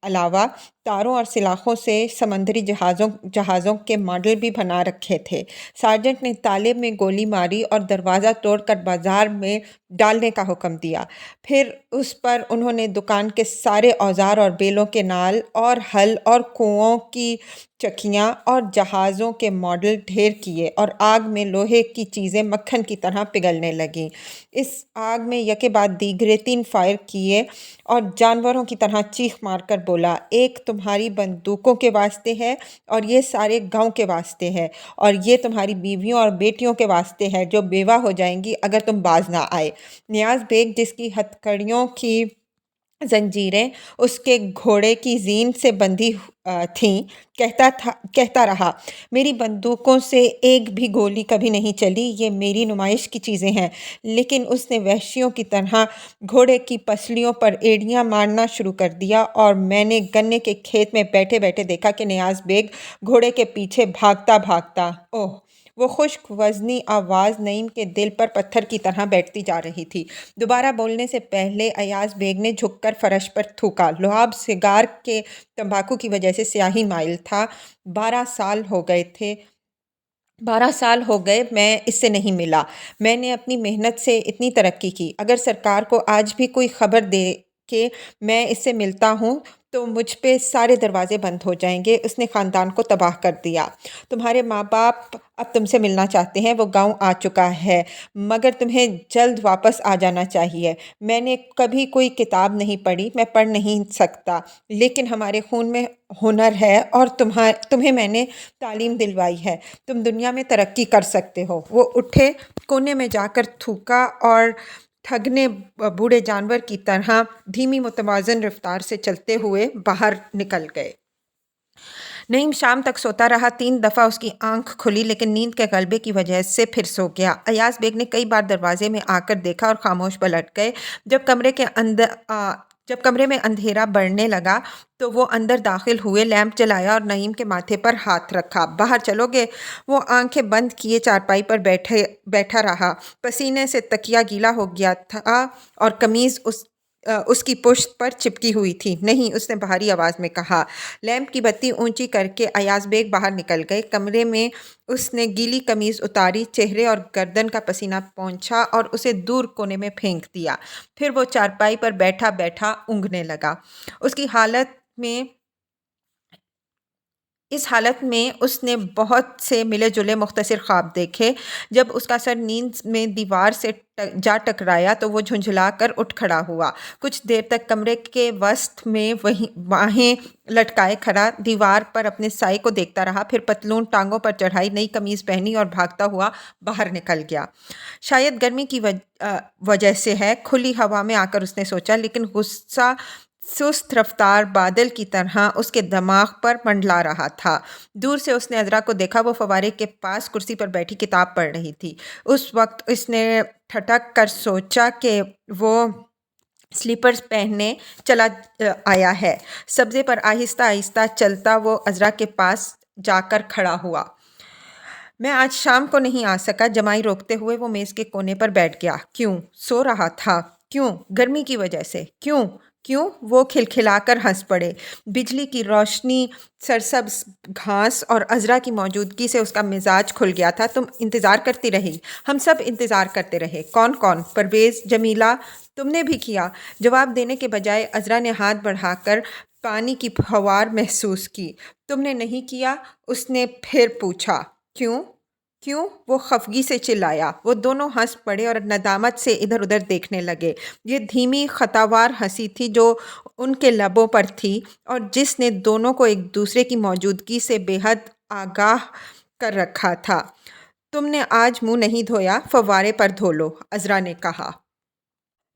अलावा तारों और सिलाखों से समंदरी जहाज़ों के मॉडल भी बना रखे थे। सार्जेंट ने ताले में गोली मारी और दरवाज़ा तोड़कर बाजार में डालने का हुक्म दिया। फिर उस पर उन्होंने दुकान के सारे औजार और बेलों के नाल और हल और कुओं की चक्कियाँ और जहाज़ों के मॉडल ढेर किए, और आग में लोहे की चीज़ें मक्खन की तरह पिघलने लगीं। इस आग में यके बाद दीगरे 3 फायर किए और जानवरों की तरह चीख मारकर बोला, एक तुम्हारी बंदूकों के वास्ते है और ये सारे गांव के वास्ते है, और ये तुम्हारी बीवियों और बेटियों के वास्ते है जो बेवा हो जाएंगी अगर तुम बाज ना आए। नियाज बेग, जिसकी हथकड़ियों की जंजीरें उसके घोड़े की ज़ीन से बंधी थीं। कहता रहा, मेरी बंदूकों से एक भी गोली कभी नहीं चली, ये मेरी नुमाइश की चीज़ें हैं। लेकिन उसने वहशियों की तरह घोड़े की पसलियों पर एड़ियाँ मारना शुरू कर दिया और मैंने गन्ने के खेत में बैठे-बैठे देखा कि नियाज़ बेग घोड़े के पीछे भागता-भागता, ओह! वो खुश्क वज़नी आवाज़ नईम के दिल पर पत्थर की तरह बैठती जा रही थी। दोबारा बोलने से पहले अयाज बेग ने झुककर फर्श पर थूका। लुआब सिगार के तंबाकू की वजह से स्याही माइल था। 12 साल हो गए थे। 12 साल हो गए मैं इससे नहीं मिला। मैंने अपनी मेहनत से इतनी तरक्की की। अगर सरकार को आज भी कोई खबर दे कि मैं इससे मिलता हूँ तो मुझ पे सारे दरवाजे बंद हो जाएंगे। उसने ख़ानदान को तबाह कर दिया। तुम्हारे माँ बाप अब तुमसे मिलना चाहते हैं। वो गांव आ चुका है, मगर तुम्हें जल्द वापस आ जाना चाहिए। मैंने कभी कोई किताब नहीं पढ़ी, मैं पढ़ नहीं सकता, लेकिन हमारे खून में हुनर है और तुम्हें मैंने तालीम दिलवाई है। तुम दुनिया में तरक्की कर सकते हो। वो उठे, कोने में जाकर थूका और ठगने बूढ़े जानवर की तरह धीमी मुतवाज़न रफ्तार से चलते हुए बाहर निकल गए। नईम शाम तक सोता रहा। 3 दफ़ा उसकी आंख खुली, लेकिन नींद के गलबे की वजह से फिर सो गया। अयाज बेग ने कई बार दरवाजे में आकर देखा और खामोश पलट गए। जब कमरे में अंधेरा बढ़ने लगा तो वो अंदर दाखिल हुए, लैंप जलाया और नईम के माथे पर हाथ रखा। बाहर चलोगे? वो आंखें बंद किए चारपाई पर बैठा रहा। पसीने से तकिया गीला हो गया था और कमीज़ उसकी पुश्त पर चिपकी हुई थी। नहीं, उसने भारी आवाज़ में कहा। लैंप की बत्ती ऊंची करके अयाज बेग बाहर निकल गए। कमरे में उसने गीली कमीज़ उतारी, चेहरे और गर्दन का पसीना पोंछा और उसे दूर कोने में फेंक दिया। फिर वो चारपाई पर बैठा बैठा ऊँघने लगा। इस हालत में उसने बहुत से मिले जुले मुख्तसर ख्वाब देखे। जब उसका सर नींद में दीवार से जा टकराया तो वो झुंझला कर उठ खड़ा हुआ। कुछ देर तक कमरे के वसत में वहीं बाहें लटकाए खड़ा दीवार पर अपने साए को देखता रहा। फिर पतलून टांगों पर चढ़ाई, नई कमीज़ पहनी और भागता हुआ बाहर निकल गया। शायद गर्मी की वजह से है, खुली हवा में आकर उसने सोचा, लेकिन गुस्सा सुस्त रफ्तार बादल की तरह उसके दिमाग पर मंडला रहा था। दूर से उसने अज़रा को देखा। वो फव्वारे के पास कुर्सी पर बैठी किताब पढ़ रही थी। उस वक्त उसने ठटक कर सोचा कि वो स्लीपर्स पहनने चला आया है। सब्ज़े पर आहिस्ता आहिस्ता चलता वो अज़रा के पास जाकर खड़ा हुआ। मैं आज शाम को नहीं आ सका। जमाई रोकते हुए वो मेज़ के कोने पर बैठ गया। क्यों? सो रहा था। क्यों? गर्मी की वजह से। क्यों? क्यों? वो खिलखिलाकर हंस पड़े। बिजली की रोशनी, सरसब्ज घास और अज़रा की मौजूदगी से उसका मिजाज खुल गया था। तुम इंतज़ार करती रही। हम सब इंतज़ार करते रहे। कौन कौन? परवेज़, जमीला, तुमने भी किया। जवाब देने के बजाय अज़रा ने हाथ बढ़ाकर पानी की फव्वार महसूस की। तुमने नहीं किया? उसने फिर पूछा। क्यों? क्यों? वो खफगी से चिल्लाया। वो दोनों हंस पड़े और नदामत से इधर उधर देखने लगे। ये धीमी खतावार हंसी थी जो उनके लबों पर थी और जिसने दोनों को एक दूसरे की मौजूदगी से बेहद आगाह कर रखा था। तुमने आज मुंह नहीं धोया, फव्वारे पर धो लो, अज़रा ने कहा।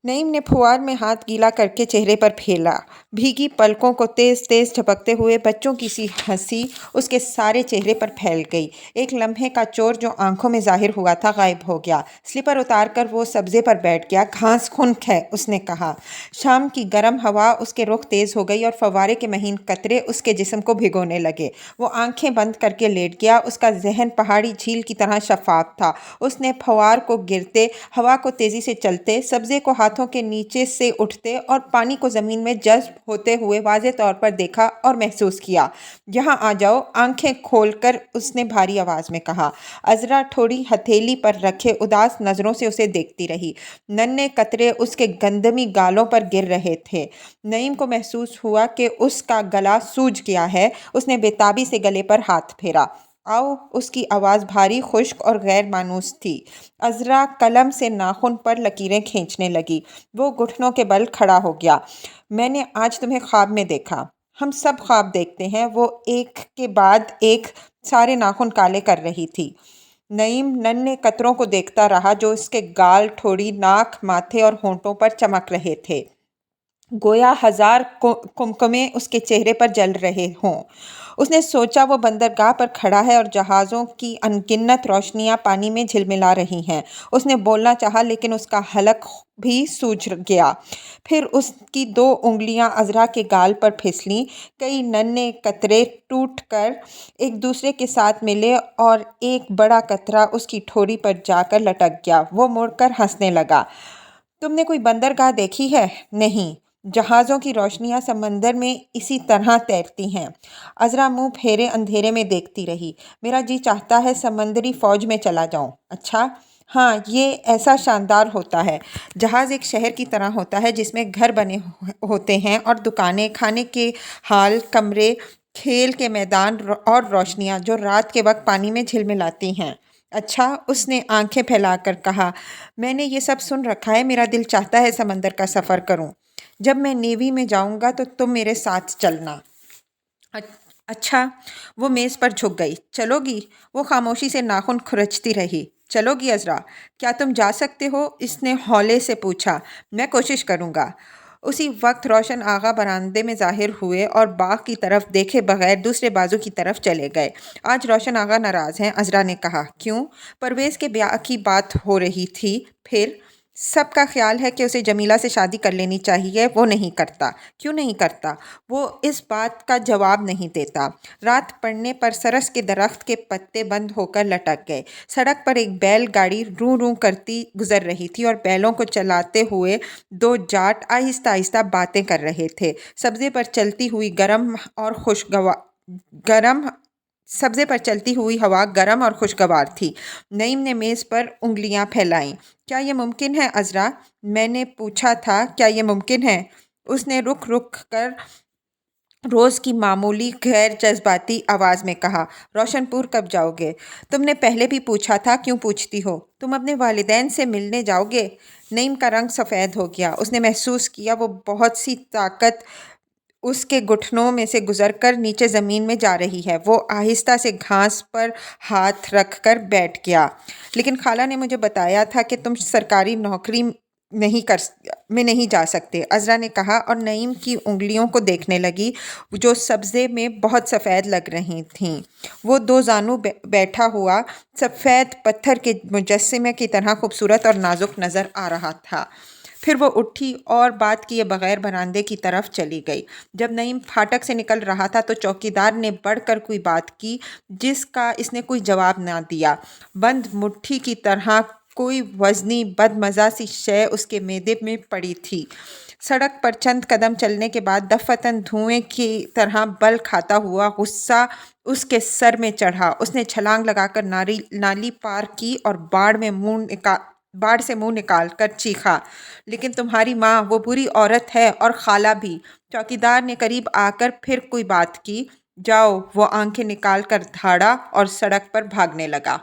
नईम ने फुआर में हाथ गीला करके चेहरे पर फेला। भीगी पलकों को तेज तेज झपकते हुए बच्चों की सी हंसी उसके सारे चेहरे पर फैल गई। एक लम्हे का चोर जो आंखों में जाहिर हुआ था गायब हो गया। स्लीपर उतारकर वो सब्जे पर बैठ गया। घास खुनक है, उसने कहा। शाम की गर्म हवा उसके रुख तेज हो गई और फव्वारे के महीन कतरे उसके जिस्म को भिगोने लगे। वो आंखें बंद करके लेट गया। उसका जहन पहाड़ी झील की तरह शफाफ था। उसने फव्वार को गिरते, हवा को तेजी से चलते, सब्जे को हाथों के नीचे से उठते और पानी को ज़मीन में जज्ब होते हुए वाज़े तौर पर देखा और महसूस किया। यहाँ आ जाओ, आंखें खोलकर उसने भारी आवाज़ में कहा। अज़रा थोड़ी हथेली पर रखे उदास नज़रों से उसे देखती रही। नन्हे कतरे उसके गंदमी गालों पर गिर रहे थे। नईम को महसूस हुआ कि उसका गला सूज गया है। उसने बेताबी से गले पर हाथ फेरा। आओ, उसकी आवाज़ भारी, खुश्क और गैर मानूस थी। अज़रा कलम से नाखून पर लकीरें खींचने लगी। वो घुटनों के बल खड़ा हो गया। मैंने आज तुम्हें ख्वाब में देखा। हम सब ख्वाब देखते हैं। वो एक के बाद एक सारे नाखून काले कर रही थी। नईम नन्हे कतरों को देखता रहा जो उसके गाल, ठोड़ी, नाक, माथे और होंठों पर चमक रहे थे। گویا ہزار کمکمے اس کے چہرے پر جل رہے ہوں۔ اس نے سوچا وہ بندرگاہ پر کھڑا ہے اور جہازوں کی انگنت روشنیاں پانی میں جھلملا رہی ہیں۔ اس نے بولنا چاہا لیکن اس کا حلق بھی سوج گیا۔ پھر اس کی 2 انگلیاں عذرا کے گال پر پھسلیں، کئی ننھے قطرے ٹوٹ کر ایک دوسرے کے ساتھ ملے اور ایک بڑا قطرہ اس کی ٹھوڑی پر جا کر لٹک گیا۔ وہ مڑ کر ہنسنے لگا۔ تم نے کوئی بندرگاہ دیکھی ہے؟ نہیں، جہازوں کی روشنیاں سمندر میں اسی طرح تیرتی ہیں۔ عذرا منہ پھیرے اندھیرے میں دیکھتی رہی۔ میرا جی چاہتا ہے سمندری فوج میں چلا جاؤں۔ اچھا؟ ہاں، یہ ایسا شاندار ہوتا ہے۔ جہاز ایک شہر کی طرح ہوتا ہے جس میں گھر بنے ہوتے ہیں اور دکانیں، کھانے کے ہال، کمرے، کھیل کے میدان اور روشنیاں جو رات کے وقت پانی میں جھلملاتی ہیں۔ اچھا، اس نے آنکھیں پھیلا کر کہا، میں نے یہ سب سن رکھا ہے، میرا دل چاہتا ہے سمندر کا سفر کروں۔ جب میں نیوی میں جاؤں گا تو تم میرے ساتھ چلنا۔ اچھا۔ وہ میز پر جھک گئی۔ چلو گی؟ وہ خاموشی سے ناخن کھرچتی رہی۔ چلو گی عذرا؟ کیا تم جا سکتے ہو؟ اس نے ہولے سے پوچھا۔ میں کوشش کروں گا۔ اسی وقت روشن آغا برآمدے میں ظاہر ہوئے اور باغ کی طرف دیکھے بغیر دوسرے بازو کی طرف چلے گئے۔ آج روشن آغا ناراض ہیں، عذرا نے کہا۔ کیوں؟ پرویز کے بیاہ کی بات ہو رہی تھی۔ پھر سب کا خیال ہے کہ اسے جمیلہ سے شادی کر لینی چاہیے، وہ نہیں کرتا۔ کیوں نہیں کرتا؟ وہ اس بات کا جواب نہیں دیتا۔ رات پڑنے پر سرس کے درخت کے پتے بند ہو کر لٹک گئے۔ سڑک پر ایک بیل گاڑی روں روں کرتی گزر رہی تھی اور بیلوں کو چلاتے ہوئے 2 جاٹ آہستہ آہستہ باتیں کر رہے تھے۔ سبزے پر چلتی ہوئی ہوا گرم اور خوشگوار تھی۔ نعیم نے میز پر انگلیاں پھیلائیں۔ کیا یہ ممکن ہے عذرا؟ میں نے پوچھا تھا، کیا یہ ممکن ہے؟ اس نے رک کر روز کی معمولی غیر جذباتی آواز میں کہا۔ روشن پور کب جاؤ گے؟ تم نے پہلے بھی پوچھا تھا، کیوں پوچھتی ہو؟ تم اپنے والدین سے ملنے جاؤ گے؟ نعیم کا رنگ سفید ہو گیا۔ اس نے محسوس کیا وہ بہت سی طاقت اس کے گھٹنوں میں سے گزر کر نیچے زمین میں جا رہی ہے۔ وہ آہستہ سے گھاس پر ہاتھ رکھ کر بیٹھ گیا۔ لیکن خالہ نے مجھے بتایا تھا کہ تم سرکاری نوکری میں نہیں جا سکتے، عذرا نے کہا اور نعیم کی انگلیوں کو دیکھنے لگی جو سبزے میں بہت سفید لگ رہی تھیں۔ وہ 2 زانو بیٹھا ہوا سفید پتھر کے مجسمے کی طرح خوبصورت اور نازک نظر آ رہا تھا۔ پھر وہ اٹھی اور بات کیے بغیر برآمدے کی طرف چلی گئی۔ جب نعیم پھاٹک سے نکل رہا تھا تو چوکیدار نے بڑھ کر کوئی بات کی جس کا اس نے کوئی جواب نہ دیا۔ بند مٹھی کی طرح کوئی وزنی بدمزہ سی شے اس کے معدے میں پڑی تھی۔ سڑک پر چند قدم چلنے کے بعد دفعتاً دھوئیں کی طرح بل کھاتا ہوا غصہ اس کے سر میں چڑھا۔ اس نے چھلانگ لگا کر نالی پار کی اور باڑ سے منہ نکال کر چیخا، لیکن تمہاری ماں وہ بری عورت ہے اور خالہ بھی۔ چوکیدار نے قریب آ کر پھر کوئی بات کی۔ جاؤ، وہ آنکھیں نکال کر دھاڑا اور سڑک پر بھاگنے لگا۔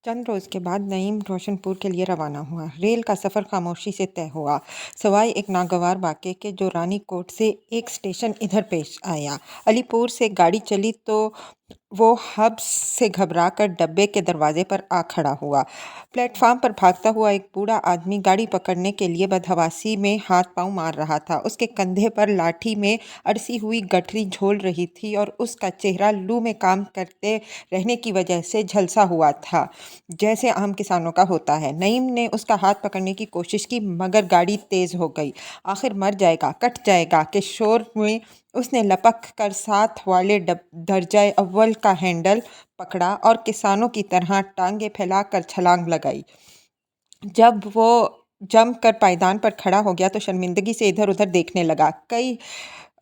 چند روز کے بعد نعیم روشن پور کے لیے روانہ ہوا۔ ریل کا سفر خاموشی سے طے ہوا، سوائے ایک ناگوار واقعے کے جو رانی کوٹ سے ایک اسٹیشن ادھر پیش آیا۔ علی پور سے گاڑی چلی تو وہ حبس سے گھبرا کر ڈبے کے دروازے پر آ کھڑا ہوا۔ پلیٹ فارم پر بھاگتا ہوا ایک بوڑھا آدمی گاڑی پکڑنے کے لیے بدحواسی میں ہاتھ پاؤں مار رہا تھا۔ اس کے کندھے پر لاٹھی میں اڑسی ہوئی گٹھری جھول رہی تھی اور اس کا چہرہ لو میں کام کرتے رہنے کی وجہ سے جھلسا ہوا تھا جیسے عام کسانوں کا ہوتا ہے۔ نعیم نے اس کا ہاتھ پکڑنے کی کوشش کی مگر گاڑی تیز ہو گئی۔ آخر مر جائے گا، کٹ جائے گا کے شور میں اس نے لپک کر ساتھ والے درجہ اول کا ہینڈل پکڑا اور کسانوں کی طرح ٹانگیں پھیلا کر چھلانگ لگائی۔ جب وہ جم کر پائیدان پر کھڑا ہو گیا تو شرمندگی سے ادھر ادھر دیکھنے لگا۔ کئی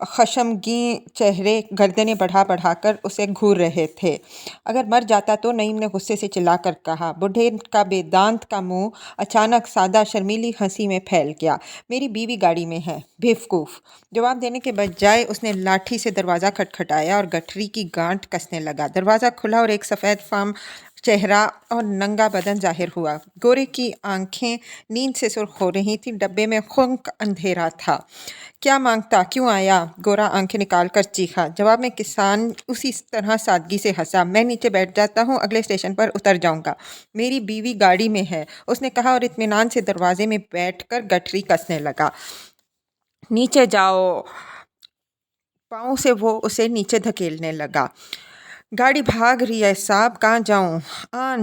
خشمگین چہرے گردنیں بڑھا کر اسے گھور رہے تھے۔ اگر مر جاتا تو؟ نعیم نے غصے سے چلا کر کہا۔ بوڑھے کا بے دانت کا منہ اچانک سادہ شرمیلی ہنسی میں پھیل گیا۔ میری بیوی گاڑی میں ہے، بیوقوف۔ جواب دینے کے بجائے اس نے لاٹھی سے دروازہ کھٹکھٹایا اور گٹھری کی گانٹ کسنے لگا۔ دروازہ کھلا اور ایک سفید فام چہرہ اور ننگا بدن ظاہر ہوا۔ گورے کی آنکھیں نیند سے سرخ ہو رہی تھیں۔ ڈبے میں خنک اندھیرا تھا۔ کیا مانگتا؟ کیوں آیا؟ گورا آنکھیں نکال کر چیخا۔ جواب میں کسان اسی طرح سادگی سے ہنسا۔ میں نیچے بیٹھ جاتا ہوں، اگلے اسٹیشن پر اتر جاؤں گا۔ میری بیوی گاڑی میں ہے، اس نے کہا اور اطمینان سے دروازے میں بیٹھ کر گٹھری کسنے لگا۔ नीचे जाओ। पाँव से वो उसे नीचे धकेलने लगा। गाड़ी भाग रही है साहब, कहाँ जाऊं?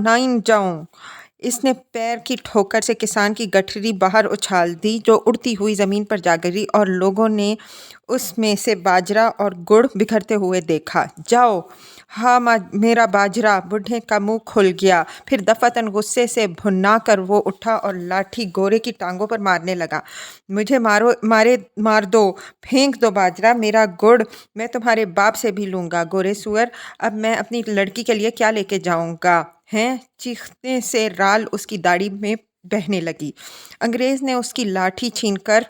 नहीं जाऊं। इसने पैर की ठोकर से किसान की गठरी बाहर उछाल दी, जो उड़ती हुई ज़मीन पर जा गिरी, और लोगों ने उसमें से बाजरा और गुड़ बिखरते हुए देखा। जाओ। हाँ मेरा बाजरा। बूढ़े का मुंह खुल गया। फिर दफातन गुस्से से भुन्ना कर वो उठा और लाठी गोरे की टांगों पर मारने लगा। मुझे मार दो, फेंक दो बाजरा, मेरा गुड़ मैं तुम्हारे बाप से भी लूँगा, गोरे सुअर। अब मैं अपनी लड़की के लिए क्या लेके जाऊँगा? हैं? चीखने से राल उसकी दाढ़ी में बहने लगी। अंग्रेज ने उसकी लाठी छीनकर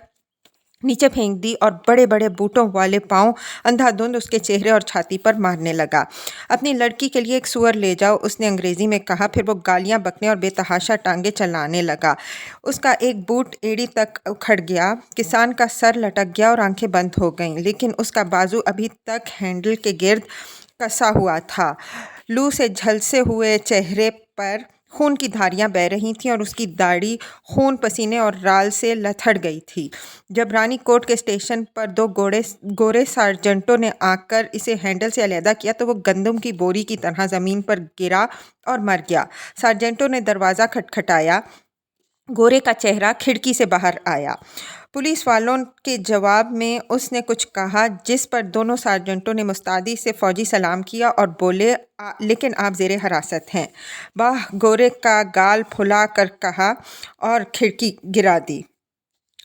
नीचे फेंक दी और बड़े बड़े बूटों वाले पाँव अंधाधुंध उसके चेहरे और छाती पर मारने लगा। अपनी लड़की के लिए एक सुअर ले जाओ, उसने अंग्रेजी में कहा। फिर वो गालियाँ बकने और बेतहाशा टांगे चलाने लगा। उसका एक बूट एड़ी तक उखड़ गया। किसान का सर लटक गया और आंखें बंद हो गईं, लेकिन उसका बाजू अभी तक हैंडल के गिर्द कसा हुआ था। लू से झलसे हुए चेहरे पर खून की धारियां बह रही थीं और उसकी दाढ़ी खून, पसीने और राल से लथड़ गई थी। जब रानी कोट के स्टेशन पर दो गोरे सार्जेंटों ने आकर इसे हैंडल से अलहदा किया तो वो गंदम की बोरी की तरह ज़मीन पर गिरा और मर गया। सार्जेंटों ने दरवाज़ा खटखटाया। गोरे का चेहरा खिड़की से बाहर आया। पुलिस वालों के जवाब में उसने कुछ कहा, जिस पर दोनों सार्जेंटों ने मुस्तादी से फौजी सलाम किया और बोले, लेकिन आप ज़ेरे हिरासत हैं। वाह! गोरे का गाल फुला कर कहा और खिड़की गिरा दी।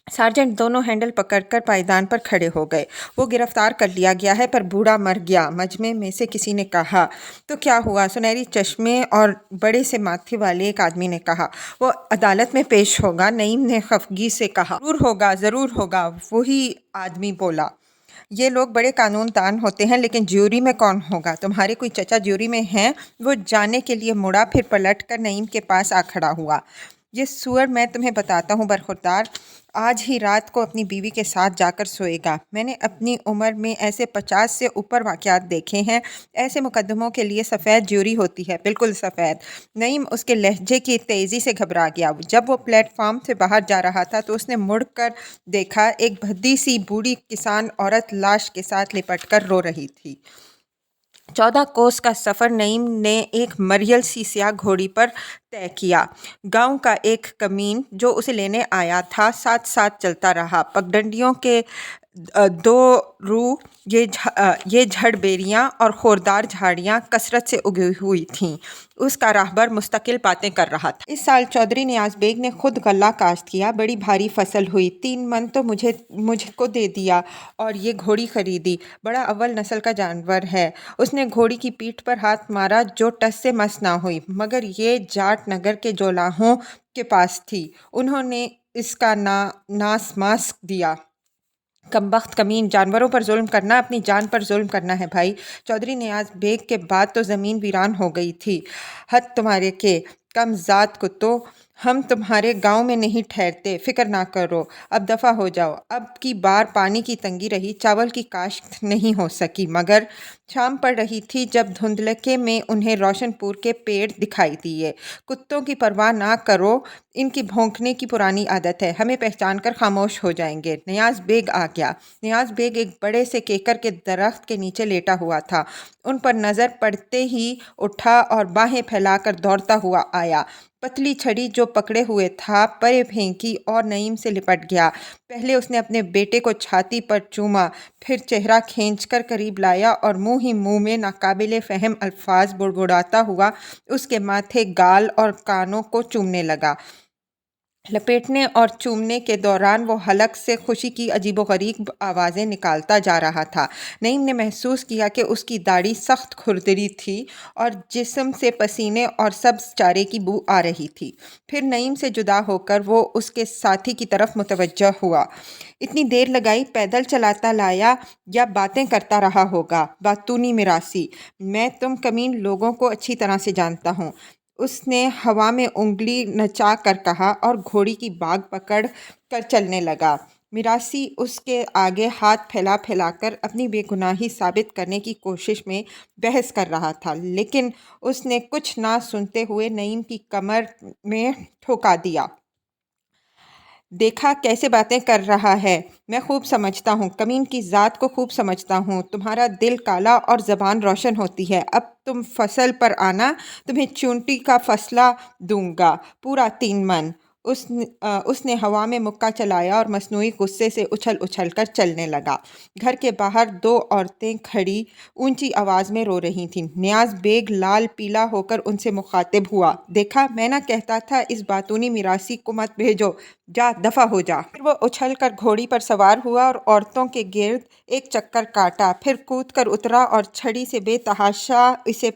सार्जेंट दोनों हैंडल पकड़कर पायदान पर खड़े हो गए। वो गिरफ्तार कर लिया गया है, पर बूढ़ा मर गया, मजमे में से किसी ने कहा। तो क्या हुआ? सुनहरी चश्मे और बड़े से माथे वाले एक आदमी ने कहा। वो अदालत में पेश होगा, नईम ने खफगी से कहा। ज़रूर होगा, ज़रूर होगा, वही आदमी बोला। ये लोग बड़े कानूनदान होते हैं, लेकिन ज्यूरी में कौन होगा? तुम्हारे कोई चचा ज्यूरी में हैं? वो जाने के लिए मुड़ा, फिर पलट कर नईम के पास आ खड़ा हुआ। ये सुअर मैं तुम्हें बताता हूँ बरखुरदार, आज ही रात को अपनी बीवी के साथ जाकर सोएगा। मैंने अपनी उम्र में ऐसे 50 से ऊपर वाक़यात देखे हैं। ऐसे मुकदमों के लिए सफ़ेद ज्यूरी होती है, बिल्कुल सफ़ेद। नईम उसके लहजे की तेज़ी से घबरा गया। जब वो प्लेटफॉर्म से बाहर जा रहा था तो उसने मुड़कर देखा, एक भद्दी सी बूढ़ी किसान औरत लाश के साथ लिपट कर रो रही थी। 14 कोस का सफ़र नईम ने एक मरियल सी स्याह घोड़ी पर तय किया। गांव का एक कमीन जो उसे लेने आया था साथ साथ चलता रहा। पगडंडियों के दो रू ये झड़बेरियाँ और खोरदार झाड़ियाँ कसरत से उगी हुई थीं। उसका राहबर मुस्तकिल बातें कर रहा था। इस साल चौधरी नियाज़ बेग ने खुद गल्ला काश्त किया। बड़ी भारी फसल हुई। 3 मन तो मुझको दे दिया और ये घोड़ी खरीदी। बड़ा अव्वल नस्ल का जानवर है। उसने घोड़ी की पीठ पर हाथ मारा, जो टस से मस ना हुई, मगर ये जाट नगर के जोलाहों के पास थी। उन्होंने इसका नास मास दिया। कमबख्त कमीन, जानवरों पर जुल्म करना अपनी जान पर जुल्म करना है भाई। चौधरी नियाज़ बेग के बाद तो ज़मीन वीरान हो गई थी। हद तुम्हारे के कम ज़ात कुत्तों, हम तुम्हारे गांव में नहीं ठहरते, फिक्र ना करो, अब दफ़ा हो जाओ। अब की बार पानी की तंगी रही, चावल की काश्त नहीं हो सकी, मगर शाम पड़ रही थी जब धुंधलके में उन्हें रोशनपुर के पेड़ दिखाई दिए। कुत्तों की परवाह ना करो, इनकी भौंकने की पुरानी आदत है, हमें पहचान कर खामोश हो जाएंगे। नियाज़ बेग आ गया। नियाज़ बेग एक बड़े से केकर के दरख्त के नीचे लेटा हुआ था। उन पर नज़र पड़ते ही उठा और बाहें फैलाकर दौड़ता हुआ आया। पतली छड़ी जो पकड़े हुए था परे फेंकी और नईम से लिपट गया। पहले उसने अपने बेटे को छाती पर चूमा, फिर चेहरा खींचकर करीब लाया और मुंह ही मुंह में नाकाबिले फ़हम अल्फाज बुड़बुड़ाता हुआ उसके माथे, गाल और कानों को चूमने लगा। लपेटने और चूमने के दौरान वो हलक से खुशी की अजीबोगरीब आवाज़ें निकालता जा रहा था। नईम ने महसूस किया कि उसकी दाढ़ी सख्त खुरदरी थी और जिस्म से पसीने और सब्ज़ चारे की बू आ रही थी। फिर नईम से जुदा होकर वो उसके साथी की तरफ मुतवज्जह हुआ। इतनी देर लगाई, पैदल चलाता लाया या बातें करता रहा होगा? बातूनी मिरासी, मैं तुम कमीन लोगों को अच्छी तरह से जानता हूँ, उसने हवा में उंगली नचा कर कहा और घोड़ी की बाग पकड़ कर चलने लगा। मिरासी उसके आगे हाथ फैला फैलाकर अपनी बेगुनाही साबित करने की कोशिश में बहस कर रहा था, लेकिन उसने कुछ ना सुनते हुए नईम की कमर में ठोका दिया। देखा कैसे बातें कर रहा है। मैं खूब समझता हूँ, कमीन की ज़ात को खूब समझता हूँ। तुम्हारा दिल काला और ज़बान रोशन होती है। अब तुम फसल पर आना, तुम्हें चूंटी का फसला दूंगा, पूरा 3 मन। उसने हवा में मुक्का चलाया और मसनूई गुस्से से उछल उछल कर चलने लगा। घर के बाहर 2 औरतें खड़ी ऊंची आवाज़ में रो रही थीं। नियाज बेग लाल पीला होकर उनसे मुखातिब हुआ। देखा, मैं ना कहता था इस बातूनी मिरासी को मत भेजो, जा दफा हो जा। फिर वो उछल कर घोड़ी पर सवार हुआ और औरतों के गिर्द एक चक्कर काटा, फिर कूद कर उतरा और छड़ी से बेतहाशा इसे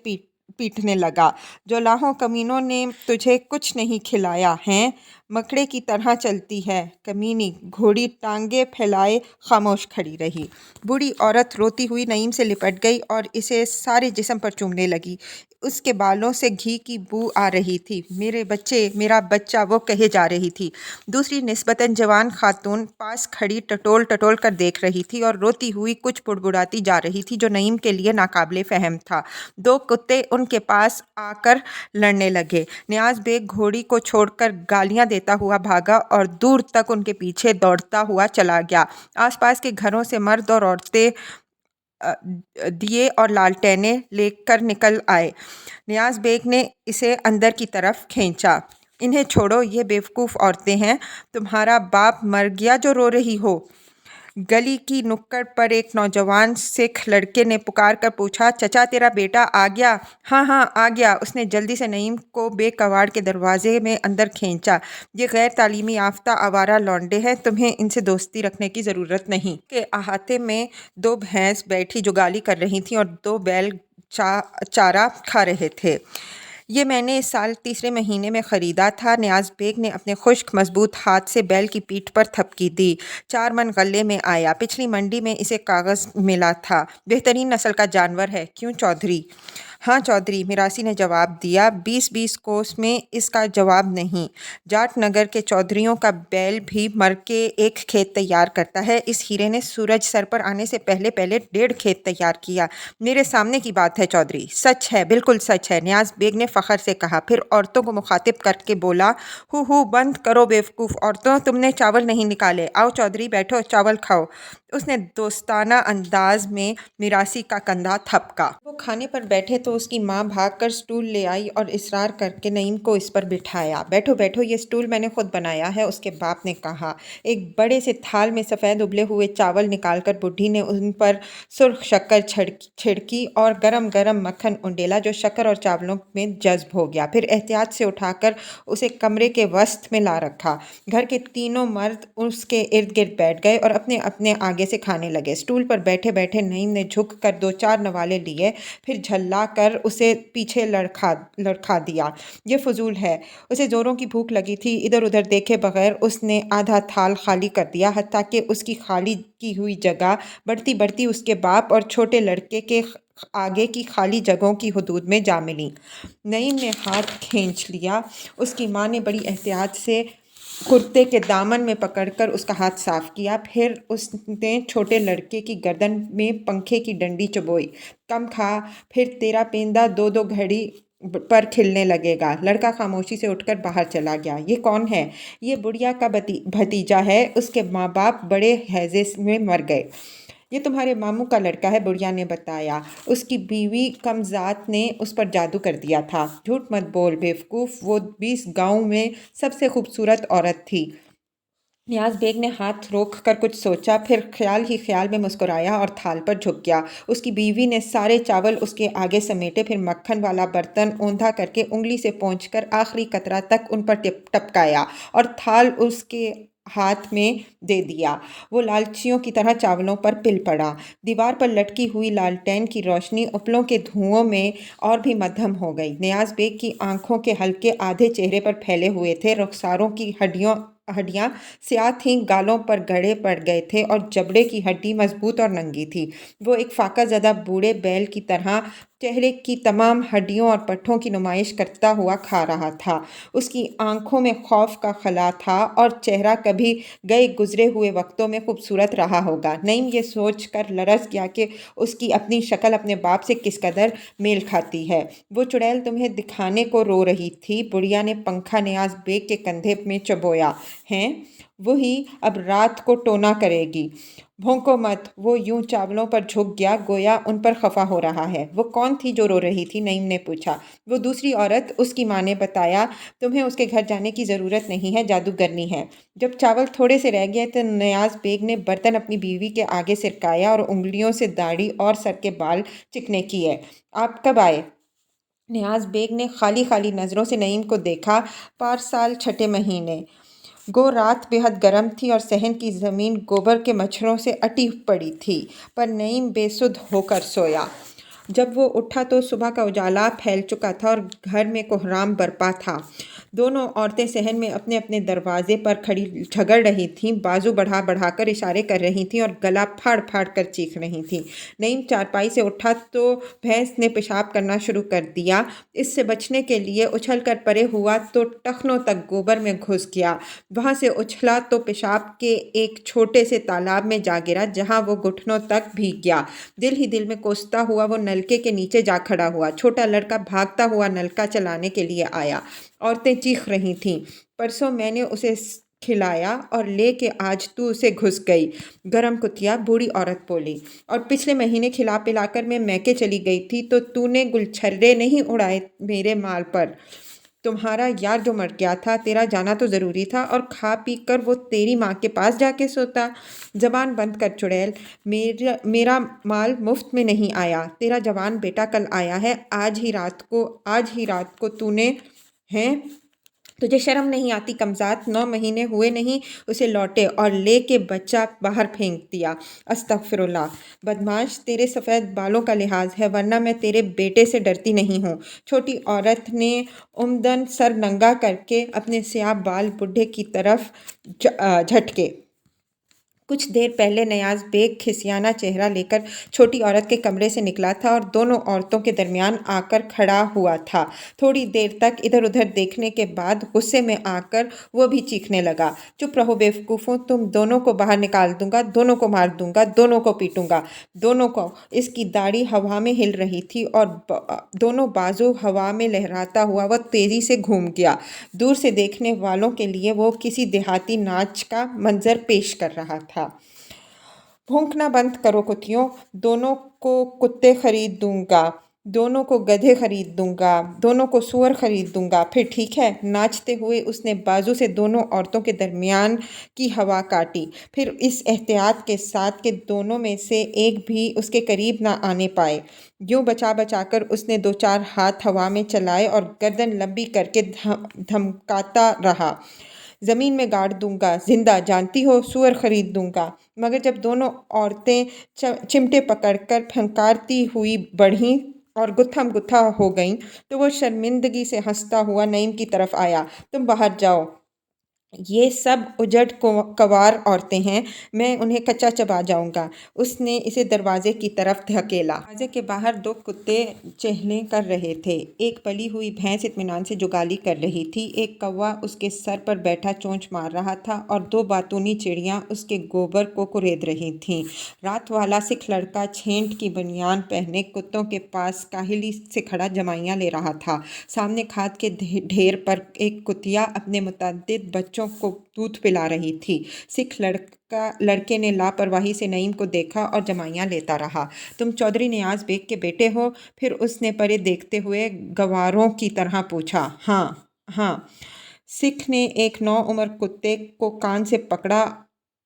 पीटने लगा। जो लाहों कमीनों ने तुझे कुछ नहीं खिलाया है, मकड़े की तरह चलती है कमीनी। घोड़ी टांगे फैलाए खामोश खड़ी रही। बूढ़ी औरत रोती हुई नईम से लिपट गई और इसे सारे जिस्म पर चूमने लगी। उसके बालों से घी की बू आ रही थी। मेरे बच्चे, मेरा बच्चा, वो कहे जा रही थी। दूसरी निस्बतन जवान खातून पास खड़ी टटोल टटोल कर देख रही थी और रोती हुई कुछ बुड़बुड़ाती जा रही थी जो नईम के लिए नाकाबिले फ़हम था। 2 कुत्ते उनके पास आकर लड़ने लगे। नियाज बेग घोड़ी को छोड़कर गालियां देता हुआ भागा और दूर तक उनके पीछे दौड़ता हुआ चला गया। आसपास के घरों से मर्द और औरतें दिए और लालटेनें लेकर निकल आए। नियाज बेग ने इसे अंदर की तरफ खींचा। इन्हें छोड़ो, ये बेवकूफ़ औरतें हैं। तुम्हारा बाप मर गया जो रो रही हो? गली की नुक्कड़ पर एक नौजवान सिख लड़के ने पुकार कर पूछा, चचा तेरा बेटा आ गया? हाँ हाँ आ गया। उसने जल्दी से नईम को बेकवाड़ के दरवाजे में अंदर खींचा। ये गैर तालीमी याफ्ता आवारा लौंडे हैं, तुम्हें इनसे दोस्ती रखने की ज़रूरत नहीं। के अहाते में 2 भैंस बैठी जुगाली कर रही थीं और 2 बैल चारा खा रहे थे। ये मैंने इस साल तीसरे महीने में ख़रीदा था। नियाज बेग ने अपने खुश्क मजबूत हाथ से बैल की पीठ पर थपकी दी। 4 मन गले में आया। पिछली मंडी में इसे कागज़ मिला था। बेहतरीन नस्ल का जानवर है, क्यों चौधरी? हाँ चौधरी, मिरासी ने जवाब दिया। 20-20 कोस में इसका जवाब नहीं। जाट नगर के चौधरियों का बैल भी मर के एक खेत तैयार करता है। इस हीरे ने सूरज सर पर आने से पहले पहले 1.5 खेत तैयार किया। मेरे सामने की बात है चौधरी। सच है, बिल्कुल सच है, नियाज बेग ने फ़ख्र से कहा। फिर औरतों को मुखातिब करके बोला, हु बंद करो बेवकूफ़ औरतों, तुमने चावल नहीं निकाले। आओ चौधरी बैठो, चावल खाओ। उसने दोस्ताना अंदाज में मिरासी का कंधा थपका। वो खाने पर बैठे तो उसकी माँ भागकर स्टूल ले आई और इसरार करके नईम को इस पर बिठाया। बैठो बैठो, ये स्टूल मैंने खुद बनाया है, उसके बाप ने कहा। एक बड़े से थाल में सफ़ेद उबले हुए चावल निकालकर बुढ़ी ने उन पर सुर्ख शक्कर छिड़की और गरम गरम मक्खन उंडेला जो शक्कर और चावलों में जज्ब हो गया। फिर एहतियात से उठाकर उसे कमरे के वस्त में ला रखा। घर के तीनों मर्द उसके इर्द गिर्द बैठ गए और अपने अपने आगे से खाने लगे। स्टूल पर बैठे बैठे नईम ने झुक कर 2-4 नवाले लिए, फिर झल्ला कर उसे पीछे लड़खा दिया। ये फजूल है। उसे ज़ोरों की भूख लगी थी। इधर उधर देखे बगैर उसने आधा थाल खाली कर दिया, हत्ता कि उसकी खाली की हुई जगह बढ़ती बढ़ती उसके बाप और छोटे लड़के के आगे की खाली जगहों की हदूद में जा मिली। नईम ने हाथ खींच लिया। उसकी माँ ने बड़ी एहतियात से कुर्ते के दामन में पकड़कर उसका हाथ साफ किया। फिर उसने छोटे लड़के की गर्दन में पंखे की डंडी चुभोई। कम खा, फिर तेरा पेंदा 2-2 घड़ी पर खिलने लगेगा। लड़का खामोशी से उठकर बाहर चला गया। ये कौन है? ये बुढ़िया का भतीजा है। उसके माँ बाप बड़े हैजे में मर गए। ये तुम्हारे मामू का लड़का है, बुढ़िया ने बताया। उसकी बीवी कमजात ने उस पर जादू कर दिया था। झूठ मत बोल बेवकूफ़, वो 20 गाँव में सबसे खूबसूरत औरत थी। नियाज बेग ने हाथ रोक कर कुछ सोचा, फिर ख्याल ही ख्याल में मुस्कुराया और थाल पर झुक गया। उसकी बीवी ने सारे चावल उसके आगे समेटे, फिर मक्खन वाला बर्तन औंधा करके उंगली से पोंछकर आखिरी कतरा तक उन पर टपकाया और थाल उसके हाथ में दे दिया। वो लालचियों की तरह चावलों पर पिल पड़ा। दीवार पर लटकी हुई लालटेन की रोशनी उपलों के धुओं में और भी मध्यम हो गई। नियाज बेग की आंखों के हल्के आधे चेहरे पर फैले हुए थे। रुखसारों की हड्डियां स्याह थीं, गालों पर गड़े पड़ गए थे और जबड़े की हड्डी मजबूत और नंगी थी। वो एक फाका ज़दा बूढ़े बैल की तरह चेहरे की तमाम हड्डियों और पट्ठों की नुमाइश करता हुआ खा रहा था। उसकी आंखों में खौफ का खला था और चेहरा कभी गए गुजरे हुए वक्तों में खूबसूरत रहा होगा। नईम ये सोच कर लरस गया कि उसकी अपनी शक्ल अपने बाप से किस कदर मेल खाती है। वो चुड़ैल तुम्हें दिखाने को रो रही थी। बुढ़िया ने पंखा नियाज बेग के कंधे में चबोया। हैं वही अब रात को टोना करेगी। भौंको मत। वो यूं चावलों पर झुक गया गोया उन पर खफा हो रहा है। वो कौन थी जो रो रही थी? नईम ने पूछा। वो दूसरी औरत, उसकी माँ ने बताया। तुम्हें उसके घर जाने की ज़रूरत नहीं है, जादूगरनी है। जब चावल थोड़े से रह गए तो नियाज बेग ने बर्तन अपनी बीवी के आगे सिरकाया और उंगलियों से दाढ़ी और सर के बाल चिकने किए। आप कब आए? नियाज बेग ने खाली खाली नज़रों से नईम को देखा। 5 साल छठे महीने। गो रात बेहद गर्म थी और सहन की ज़मीन गोबर के मच्छरों से अटी पड़ी थी, पर नईम बेसुध होकर सोया। जब वो उठा तो सुबह का उजाला फैल चुका था और घर में कोहराम बरपा था। दोनों औरतें सहन में अपने अपने दरवाजे पर खड़ी झगड़ रही थीं, बाजू बढ़ा बढ़ाकर इशारे कर रही थीं और गला फाड़ फाड़ कर चीख रही थीं। नईम चारपाई से उठा तो भैंस ने पेशाब करना शुरू कर दिया। इससे बचने के लिए उछल कर परे हुआ तो टखनों तक गोबर में घुस गया। वहाँ से उछला तो पेशाब के एक छोटे से तालाब में जा गिरा, जहाँ वो घुटनों तक भीग गया। दिल ही दिल में कोसता हुआ वो नलके के नीचे जा खड़ा हुआ। छोटा लड़का भागता हुआ नलका चलाने के लिए आया। औरतें चीख रही थीं। परसों मैंने उसे खिलाया और लेके आज तू उसे घुस गई। गरम कुतिया, बूढ़ी औरत बोली। और पिछले महीने खिला पिलाकर मैं मैके चली गई थी तो तूने गुलछर्रे नहीं उड़ाए मेरे माल पर। तुम्हारा यार जो मर गया था, तेरा जाना तो ज़रूरी था, और खा पी कर वो तेरी माँ के पास जाके सोता। जबान बंद कर चुड़ैल। मेरा माल मुफ्त में नहीं आया। तेरा जवान बेटा कल आया है। आज ही रात को तूने हैं। तुझे शर्म नहीं आती कमज़ात? 9 महीने हुए नहीं उसे लौटे और ले के बच्चा बाहर फेंक दिया। अस्तगफिरुल्लाह। बदमाश, तेरे सफ़ेद बालों का लिहाज है, वरना मैं तेरे बेटे से डरती नहीं हूँ। छोटी औरत ने उम्दन सर नंगा करके अपने स्याह बाल बुढ़े की तरफ झटके। कुछ देर पहले नियाज बेग खिसियाना चेहरा लेकर छोटी औरत के कमरे से निकला था और दोनों औरतों के दरमियान आकर खड़ा हुआ था। थोड़ी देर तक इधर उधर देखने के बाद गुस्से में आकर वो भी चीखने लगा। चुप रहो बेवकूफ़ों, तुम दोनों को बाहर निकाल दूंगा, दोनों को मार दूंगा, दोनों को पीटूंगा, दोनों को। इसकी दाढ़ी हवा में हिल रही थी और दोनों बाजू हवा में लहराता हुआ वह तेज़ी से घूम गया। दूर से देखने वालों के लिए वो किसी देहाती नाच का मंजर पेश कर रहा था। भौंकना बंद करो कुत्तियों। दोनों को कुत्ते खरीद दूंगा, दोनों को गधे खरीद दूंगा, दोनों को सूअर खरीद दूंगा, फिर ठीक है? नाचते हुए उसने बाजू से दोनों औरतों के दरमियान की हवा काटी, फिर इस एहतियात के साथ कि दोनों में से एक भी उसके करीब ना आने पाए। यूं बचा बचा कर उसने 2-4 हाथ हवा में चलाए और गर्दन लंबी करके धमकाता रहा। ज़मीन में गाड़ दूंगा, जिंदा, जानती हो, सूअर खरीद दूंगा। मगर जब दोनों औरतें चिमटे पकड़कर फंकारती हुई बढ़ीं और गुत्थम गुत्था हो गईं तो वो शर्मिंदगी से हंसता हुआ नईम की तरफ आया। तुम बाहर जाओ, ये सब उजड़ कवार औरतें हैं, मैं उन्हें कच्चा चबा जाऊंगा। उसने इसे दरवाजे की तरफ धकेला। दरवाजे के बाहर 2 कुत्ते चहलें कर रहे थे। एक पली हुई भैंस इत्मीनान से जुगाली कर रही थी, एक कौवा उसके सर पर बैठा चोंच मार रहा था और 2 बातूनी चिड़ियाँ उसके गोबर को कुरेद रही थीं। रात वाला सिख लड़का छेंट की बनियान पहने कुत्तों के पास काहिली से खड़ा जमाइयाँ ले रहा था। सामने खाद के ढेर पर एक कुतिया अपने मुतअद्दिद बच्चों को दूध पिला रही थी। सिख लड़के ने लापरवाही से नईम को देखा और जमाइयाँ लेता रहा। तुम चौधरी नियाज बेग के बेटे हो? फिर उसने परे देखते हुए गवारों की तरह पूछा। हाँ हाँ। सिख ने एक 9 उम्र कुत्ते को कान से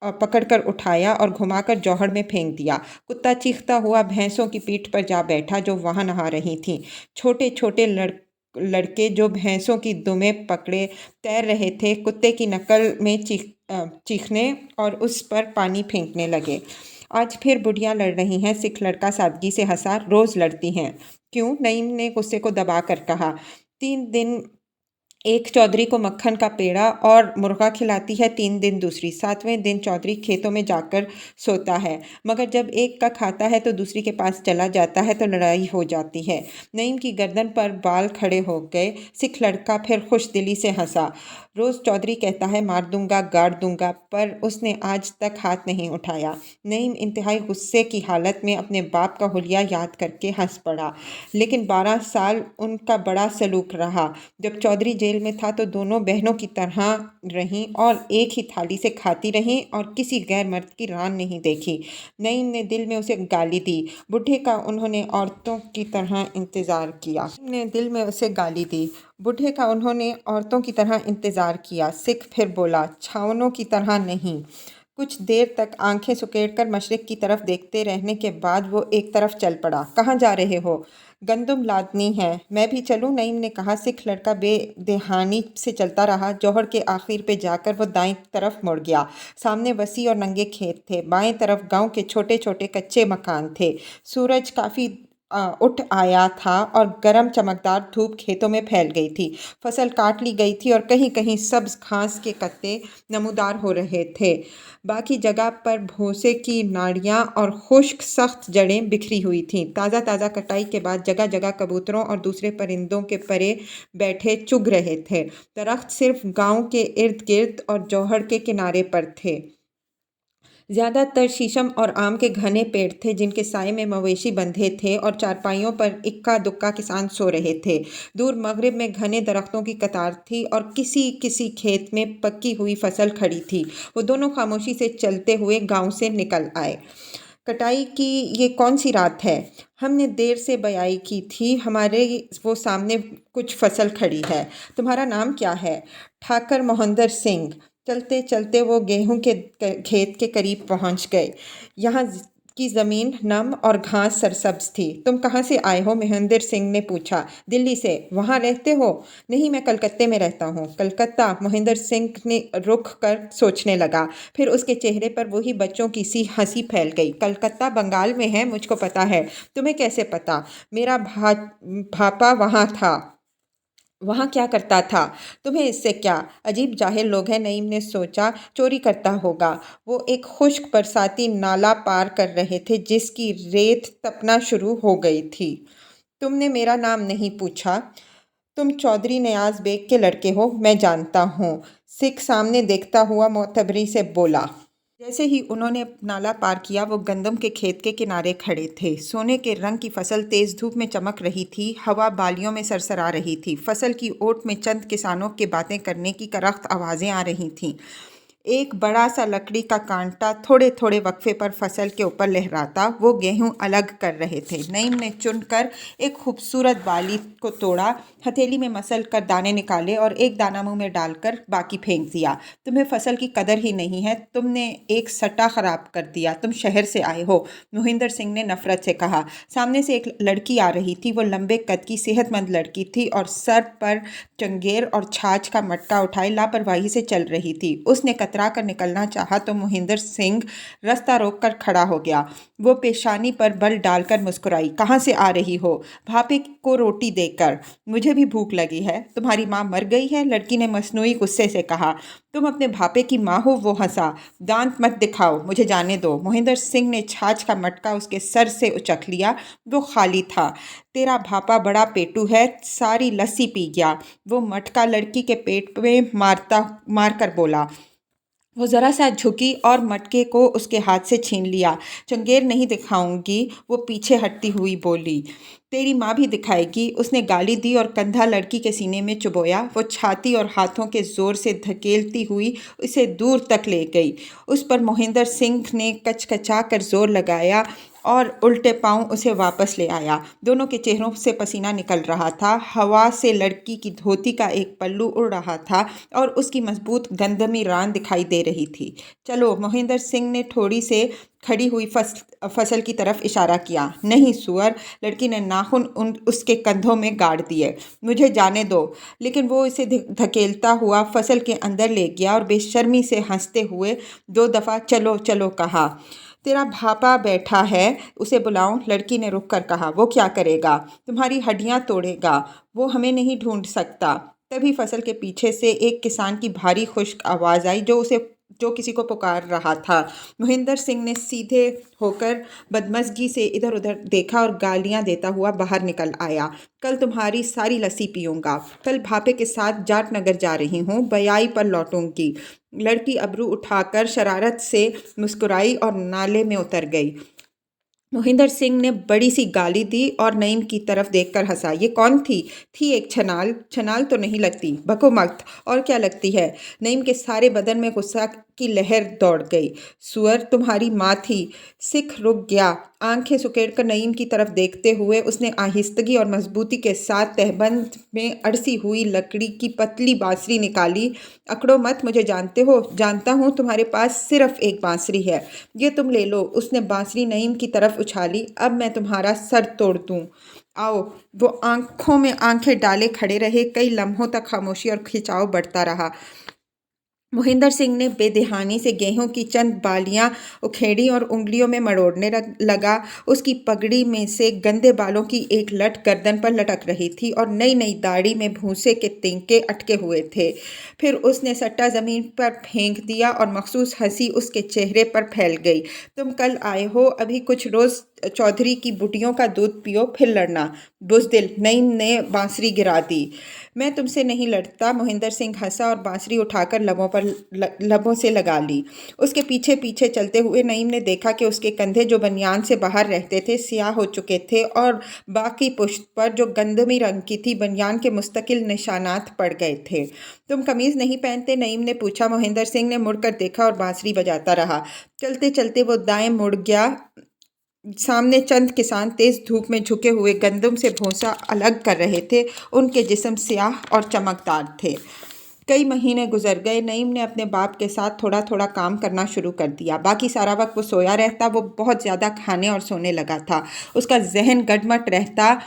पकड़कर उठाया और घुमाकर जौहड़ में फेंक दिया। कुत्ता चीखता हुआ भैंसों की पीठ पर जा बैठा जो वहां नहा रही थीं। छोटे छोटे लड़के जो भैंसों की दुमें पकड़े तैर रहे थे, कुत्ते की नकल में चीखने और उस पर पानी फेंकने लगे। आज फिर बुढ़ियाँ लड़ रही हैं, सिख लड़का सादगी से हंसा। रोज़ लड़ती हैं। क्यों? नईम ने गुस्से को दबा कर कहा। 3 दिन एक चौधरी को मक्खन का पेड़ा और मुर्गा खिलाती है, 3 दिन दूसरी, 7वें दिन चौधरी खेतों में जाकर सोता है। मगर जब एक का खाता है तो दूसरी के पास चला जाता है तो लड़ाई हो जाती है। नईम की गर्दन पर बाल खड़े हो गए। सिख लड़का फिर खुश दिली से हंसा। रोज़ चौधरी कहता है मार दूंगा गाड़ दूंगा, पर उसने आज तक हाथ नहीं उठाया। नईम इंतहाई गुस्से की हालत में अपने बाप का हुलिया याद करके हंस पड़ा। लेकिन 12 साल उनका बड़ा सलूक रहा। जब चौधरी जेल में था तो दोनों बहनों की तरह रहीं और एक ही थाली से खाती रहीं और किसी गैर मर्द की रान नहीं देखी। नईम ने दिल में उसे गाली दी। बूढ़े का उन्होंने औरतों की तरह इंतज़ार किया। ने दिल में उसे गाली दी। बूढ़े का उन्होंने औरतों की तरह इंतज़ार किया। सिख फिर बोला, छावनों की तरह नहीं। कुछ देर तक आंखें सुकेड़कर मशरिक की तरफ देखते रहने के बाद वो एक तरफ चल पड़ा। कहाँ जा रहे हो? गंदुम लादनी है। मैं भी चलूं? नईम ने कहा। सिख लड़का बेदहानी से चलता रहा। जौहर के आखिर पे जाकर वो दाईं तरफ मुड़ गया। सामने वसी और नंगे खेत थे। बाएं तरफ गांव के छोटे छोटे कच्चे मकान थे। सूरज काफ़ी उठ आया था और गर्म चमकदार धूप खेतों में फैल गई थी। फसल काट ली गई थी और कहीं कहीं सब्ज घास के कत्ते नमूदार हो रहे थे। बाकी जगह पर भूसे की नाड़ियाँ और खुश्क सख्त जड़ें बिखरी हुई थीं। ताज़ा ताज़ा कटाई के बाद जगह जगह कबूतरों और दूसरे परिंदों के परे बैठे चुग रहे थे। दरख्त सिर्फ गांव के इर्द गिर्द और जौहर के किनारे पर थे। ज़्यादातर शीशम और आम के घने पेड़ थे जिनके साए में मवेशी बंधे थे और चारपाइयों पर इक्का दुक्का किसान सो रहे थे। दूर मगरिब में घने दरख्तों की कतार थी और किसी किसी खेत में पकी हुई फसल खड़ी थी। वो दोनों खामोशी से चलते हुए गांव से निकल आए। कटाई की ये कौन सी रात है? हमने देर से बयाई की थी। हमारे वो सामने कुछ फसल खड़ी है। तुम्हारा नाम क्या है? ठाकर मोहिंदर सिंह। चलते चलते वो गेहूं के खेत के करीब पहुंच गए। यहाँ की ज़मीन नम और घास सरसब्ज थी। तुम कहाँ से आए हो? महेंद्र सिंह ने पूछा। दिल्ली से। वहाँ रहते हो? नहीं, मैं कलकत्ते में रहता हूँ। कलकत्ता? महेंद्र सिंह ने रुक कर सोचने लगा। फिर उसके चेहरे पर वही बच्चों की सी हंसी फैल गई। कलकत्ता बंगाल में है, मुझको पता है। तुम्हें कैसे पता? मेरा भापा वहाँ था। वहाँ क्या करता था? तुम्हें इससे क्या? अजीब जाहिल लोग हैं, नईम ने सोचा। चोरी करता होगा। वो एक खुश्क बरसाती नाला पार कर रहे थे जिसकी रेत तपना शुरू हो गई थी। तुमने मेरा नाम नहीं पूछा। तुम चौधरी नियाज बेग के लड़के हो, मैं जानता हूँ। सिख सामने देखता हुआ मोतबरी से बोला। जैसे ही उन्होंने नाला पार किया वो गंदम के खेत के किनारे खड़े थे। सोने के रंग की फसल तेज धूप में चमक रही थी। हवा बालियों में सरसरा रही थी। फसल की ओट में चंद किसानों के बातें करने की करख्त आवाज़ें आ रही थीं। एक बड़ा सा लकड़ी का कांटा थोड़े थोड़े वक्फे पर फसल के ऊपर लहराता। वो गेहूं अलग कर रहे थे। नईम ने चुनकर एक खूबसूरत बाली को तोड़ा, हथेली में मसल कर दाने निकाले और एक दाना मुंह में डालकर बाकी फेंक दिया। तुम्हें फसल की कदर ही नहीं है। तुमने एक सट्टा खराब कर दिया। तुम शहर से आए हो, मोहिंदर सिंह ने नफरत से कहा। सामने से एक लड़की आ रही थी। वो लंबे कद की सेहतमंद लड़की थी और सर पर चंगेर और छाछ का मटका उठाए लापरवाही से चल रही थी। उसने कतरा कर निकलना चाहा तो मोहिंदर सिंह रास्ता रोक कर खड़ा हो गया। वो पेशानी पर बल डालकर मुस्कुराई। कहाँ से आ रही हो? भापे को रोटी देकर। मुझे भी भूख लगी है। तुम्हारी माँ मर गई है? लड़की ने मसनूई गुस्से से कहा। तुम अपने भापे की माँ हो? वो हंसा। दांत मत दिखाओ, मुझे जाने दो। मोहिंदर सिंह ने छाछ का मटका उसके सर से उचक लिया। वो खाली था। तेरा भापा बड़ा पेटू है, सारी लस्सी पी गया। वो मटका लड़की के पेट में मार कर बोला। वो ज़रा सा झुकी और मटके को उसके हाथ से छीन लिया। चंगेर नहीं दिखाऊंगी, वो पीछे हटती हुई बोली। तेरी माँ भी दिखाएगी। उसने गाली दी और कंधा लड़की के सीने में चुभोया। वो छाती और हाथों के जोर से धकेलती हुई उसे दूर तक ले गई। उस पर मोहिंदर सिंह ने कचकचा कर जोर लगाया और उल्टे पांव उसे वापस ले आया। दोनों के चेहरों से पसीना निकल रहा था। हवा से लड़की की धोती का एक पल्लू उड़ रहा था और उसकी मजबूत गंदमी रान दिखाई दे रही थी। चलो, मोहिंदर सिंह ने थोड़ी से खड़ी हुई फसल की तरफ इशारा किया। नहीं सुअर, लड़की ने नाखून उसके कंधों में गाड़ दिए। मुझे जाने दो। लेकिन वो इसे धकेलता हुआ फसल के अंदर ले गया और बेशर्मी से हंसते हुए 2 दफ़ा चलो चलो कहा। तेरा भापा बैठा है, उसे बुलाऊं? लड़की ने रुक कर कहा। वो क्या करेगा? तुम्हारी हड्डियां तोड़ेगा। वो हमें नहीं ढूंढ सकता। तभी फसल के पीछे से एक किसान की भारी खुश्क आवाज़ आई जो उसे जो किसी को पुकार रहा था। मोहिंदर सिंह ने सीधे होकर बदमज़गी से इधर उधर देखा और गालियां देता हुआ बाहर निकल आया। कल तुम्हारी सारी लस्सी पीऊँगा। कल भापे के साथ जाटनगर जा रही हूँ, बयाई पर लौटूंगी। लड़की अबरू उठाकर शरारत से मुस्कुराई और नाले में उतर गई। मोहिंदर सिंह ने बड़ी सी गाली दी और नईम की तरफ देखकर हंसा। ये कौन थी? थी एक छनाल। छनाल तो नहीं लगती, बको मत। और क्या लगती है? नईम के सारे बदन में गुस्सा की लहर दौड़ गई। सुअर, तुम्हारी माँ थी। सिख रुक गया। आंखें सुकेड़कर नईम की तरफ देखते हुए उसने आहिस्तगी और मजबूती के साथ तहबंद में अड़सी हुई लकड़ी की पतली बांसुरी निकाली। अकड़ो मत, मुझे जानते हो? जानता हूँ, तुम्हारे पास सिर्फ एक बांसुरी है, ये तुम ले लो। उसने बांसुरी नईम की तरफ उछाली। अब मैं तुम्हारा सर तोड़ दूँ। आओ। वो आंखों में आंखें डाले खड़े रहे। कई लम्हों तक खामोशी और खिंचाव बढ़ता रहा। मोहिंदर सिंह ने बेध्यानी से गेहूं की चंद बालियां उखेड़ी और उंगलियों में मरोड़ने लगा। उसकी पगड़ी में से गंदे बालों की एक लट गर्दन पर लटक रही थी और नई नई दाढ़ी में भूसे के तिनके अटके हुए थे। फिर उसने सट्टा ज़मीन पर फेंक दिया और मखसूस हंसी उसके चेहरे पर फैल गई। तुम कल आए हो, अभी कुछ रोज़ चौधरी की बुटियों का दूध पियो, फिर लड़ना। बुज़दिल, नईम ने बांसुरी गिरा दी। मैं तुमसे नहीं लड़ता। मोहिंदर सिंह हंसा और बांसुरी उठाकर लबों से लगा ली। उसके पीछे पीछे चलते हुए नईम ने देखा कि उसके कंधे, जो बनियान से बाहर रहते थे, स्याह हो चुके थे और बाकी पुश्त पर, जो गंदमी रंग की थी, बनियान के मुस्तकिल निशानात पड़ गए थे। तुम कमीज़ नहीं पहनते? नईम ने पूछा। मोहिंदर सिंह ने मुड़कर देखा और बांसुरी बजाता रहा। चलते चलते वो दाएं मुड़ गया। सामने चंद किसान तेज धूप में झुके हुए गंदम से भूसा अलग कर रहे थे। उनके जिस्म स्याह और चमकदार थे। कई महीने गुजर गए। नईम ने अपने बाप के साथ थोड़ा थोड़ा काम करना शुरू कर दिया। बाकी सारा वक्त वो सोया रहता। वो बहुत ज़्यादा खाने और सोने लगा था। उसका जहन गडमट रहता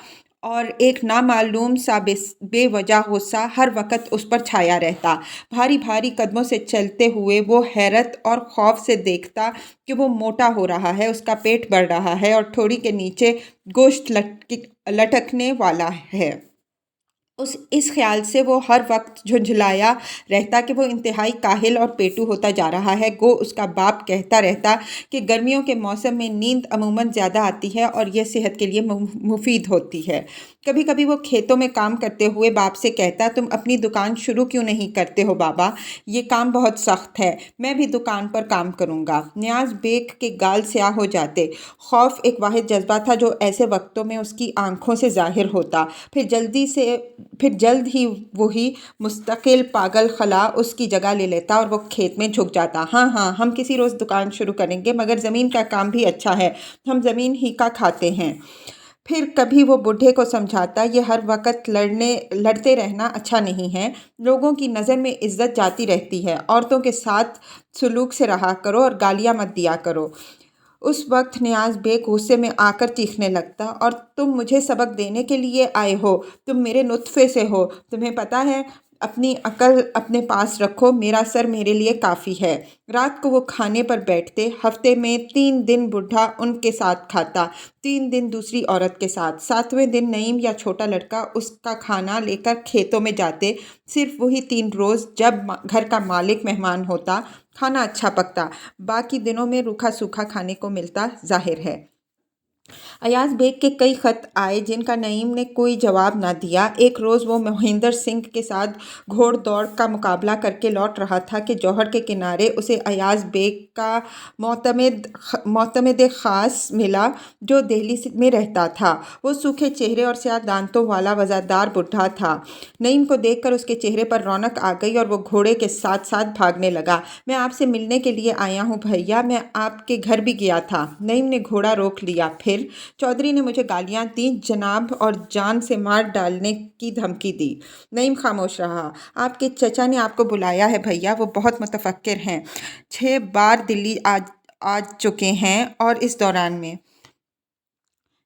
और एक नामालूम सा बेवजह गुस्सा हर वक्त उस पर छाया रहता। भारी भारी कदमों से चलते हुए वो हैरत और खौफ से देखता कि वो मोटा हो रहा है, उसका पेट बढ़ रहा है और ठोड़ी के नीचे गोश्त लटकने वाला है। इस ख्याल से वो हर वक्त झुंझलाया रहता कि वो इंतहाई काहिल और पेटू होता जा रहा है। गो उसका बाप कहता रहता कि गर्मियों के मौसम में नींद अमूमन ज़्यादा आती है और यह सेहत के लिए मुफीद होती है। कभी कभी वो खेतों में काम करते हुए बाप से कहता, तुम अपनी दुकान शुरू क्यों नहीं करते हो बाबा? ये काम बहुत सख्त है। मैं भी दुकान पर काम करूँगा। नियाज बेग के गाल स्याह हो जाते। खौफ एक वाहिद जज्बा था जो ऐसे वक्तों में उसकी आंखों से जाहिर होता। फिर जल्द ही वही मुस्तकिल पागल खला उसकी जगह ले लेता और वो खेत में झुक जाता। हाँ हाँ, हम किसी रोज़ दुकान शुरू करेंगे, मगर ज़मीन का काम भी अच्छा है, हम ज़मीन ही का खाते हैं। फिर कभी वो बूढ़े को समझाता, ये हर वक्त लड़ते रहना अच्छा नहीं है। लोगों की नज़र में इज्जत जाती रहती है। औरतों के साथ सुलूक से रहा करो और गालियाँ मत दिया करो। उस वक्त नियाज बेग गुस्से में आकर चीखने लगता, और तुम मुझे सबक देने के लिए आए हो? तुम मेरे नुत्फे से हो। तुम्हें पता है, अपनी अकल अपने पास रखो। मेरा सर मेरे लिए काफ़ी है। रात को वो खाने पर बैठते। हफ्ते में 3 दिन बूढ़ा उनके साथ खाता, 3 दिन दूसरी औरत के साथ। 7वें दिन नईम या छोटा लड़का उसका खाना लेकर खेतों में जाते। सिर्फ वही 3 रोज़ जब घर का मालिक मेहमान होता, खाना अच्छा पकता। बाकी दिनों में रूखा सूखा खाने को मिलता, जाहिर है। अयाज बेग के कई खत आए जिनका नईम ने कोई जवाब न दिया। एक रोज़ वो मोहिंदर सिंह के साथ घोड़ दौड़ का मुकाबला करके लौट रहा था कि जौहर के किनारे उसे अयाज बेग का मोतमिद ख़ास मिला, जो दिल्ली में रहता था। वो सूखे चेहरे और स्याह दांतों वाला वज़ादार बुढ़ा था। नईम को देखकर उसके चेहरे पर रौनक आ गई और वो घोड़े के साथ साथ भागने लगा। मैं आपसे मिलने के लिए आया हूँ भैया, मैं आपके घर भी गया था। नईम ने घोड़ा रोक लिया। फिर चौधरी ने मुझे गालियां दी, जनाब, और जान से मार डालने की धमकी दी। नईम खामोश रहा। आपके चचा ने आपको बुलाया है भैया, वो बहुत मुतफक्किर हैं। 6 बार दिल्ली आ चुके हैं और इस दौरान में।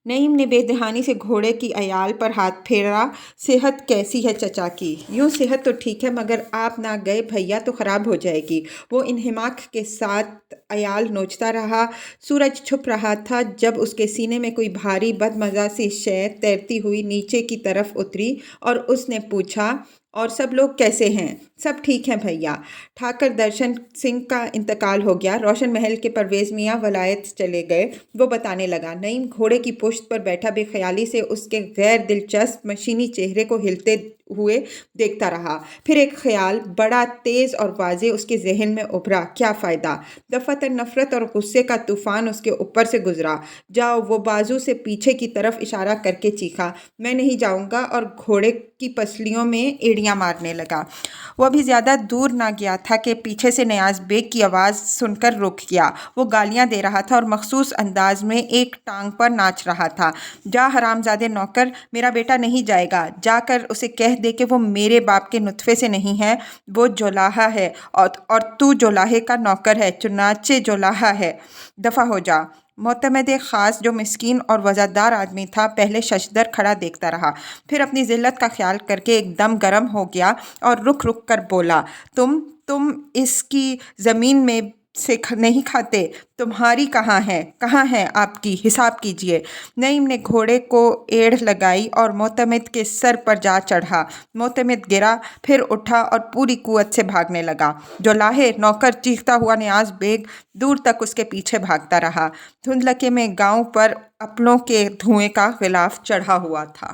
नईम ने बेदहानी से घोड़े की अयाल पर हाथ फेरा। सेहत कैसी है चचा की? यूँ सेहत तो ठीक है, मगर आप ना गए भैया तो ख़राब हो जाएगी। वो इन्हिमाक के साथ अयाल नोचता रहा। सूरज छुप रहा था जब उसके सीने में कोई भारी बदमज़ा सी शय तैरती हुई नीचे की तरफ उतरी और उसने पूछा, اور سب لوگ کیسے ہیں؟ سب ٹھیک ہیں بھیا۔ ٹھاکر درشن سنگھ کا انتقال ہو گیا۔ روشن محل کے پرویز میاں ولایت چلے گئے۔ وہ بتانے لگا۔ نعیم گھوڑے کی پشت پر بیٹھا بے خیالی سے اس کے غیر دلچسپ مشینی چہرے کو ہلتے ہوئے دیکھتا رہا۔ پھر ایک خیال بڑا تیز اور واضح اس کے ذہن میں ابھرا، کیا فائدہ؟ دفعتاً نفرت اور غصے کا طوفان اس کے اوپر سے گزرا۔ جاؤ، وہ بازو سے پیچھے کی طرف اشارہ کر کے چیخا۔ میں نہیں جاؤں گا، اور گھوڑے کی پسلیوں میں ایڑیاں مارنے لگا۔ وہ ابھی زیادہ دور نہ گیا تھا کہ پیچھے سے نیاز بیگ کی آواز سن کر رک گیا۔ وہ گالیاں دے رہا تھا اور مخصوص انداز میں ایک ٹانگ پر ناچ رہا تھا۔ جا حرامزادے نوکر، میرا بیٹا نہیں جائے گا۔ جا کر اسے کہہ دے کہ وہ میرے باپ کے نطفے سے نہیں ہے، وہ جولاہا ہے، اور تو جولاہے کا نوکر ہے، چنانچہ جولاہا ہے۔ دفع ہو جا۔ معتمد خاص جو مسکین اور وزادار آدمی تھا پہلے ششدر کھڑا دیکھتا رہا، پھر اپنی ذلت کا خیال کر کے ایک دم گرم ہو گیا اور رک رک کر بولا، تم اس کی زمین میں سے نہیں کھاتے؟ تمہاری کہاں ہے آپ کی؟ حساب کیجئے۔ نعیم نے گھوڑے کو ایڑھ لگائی اور معتمد کے سر پر جا چڑھا۔ معتمد گرا، پھر اٹھا اور پوری قوت سے بھاگنے لگا۔ جولاہے نوکر، چیختا ہوا نیاز بیگ دور تک اس کے پیچھے بھاگتا رہا۔ دھندلکے میں گاؤں پر اپلوں کے دھوئیں کا غلاف چڑھا ہوا تھا۔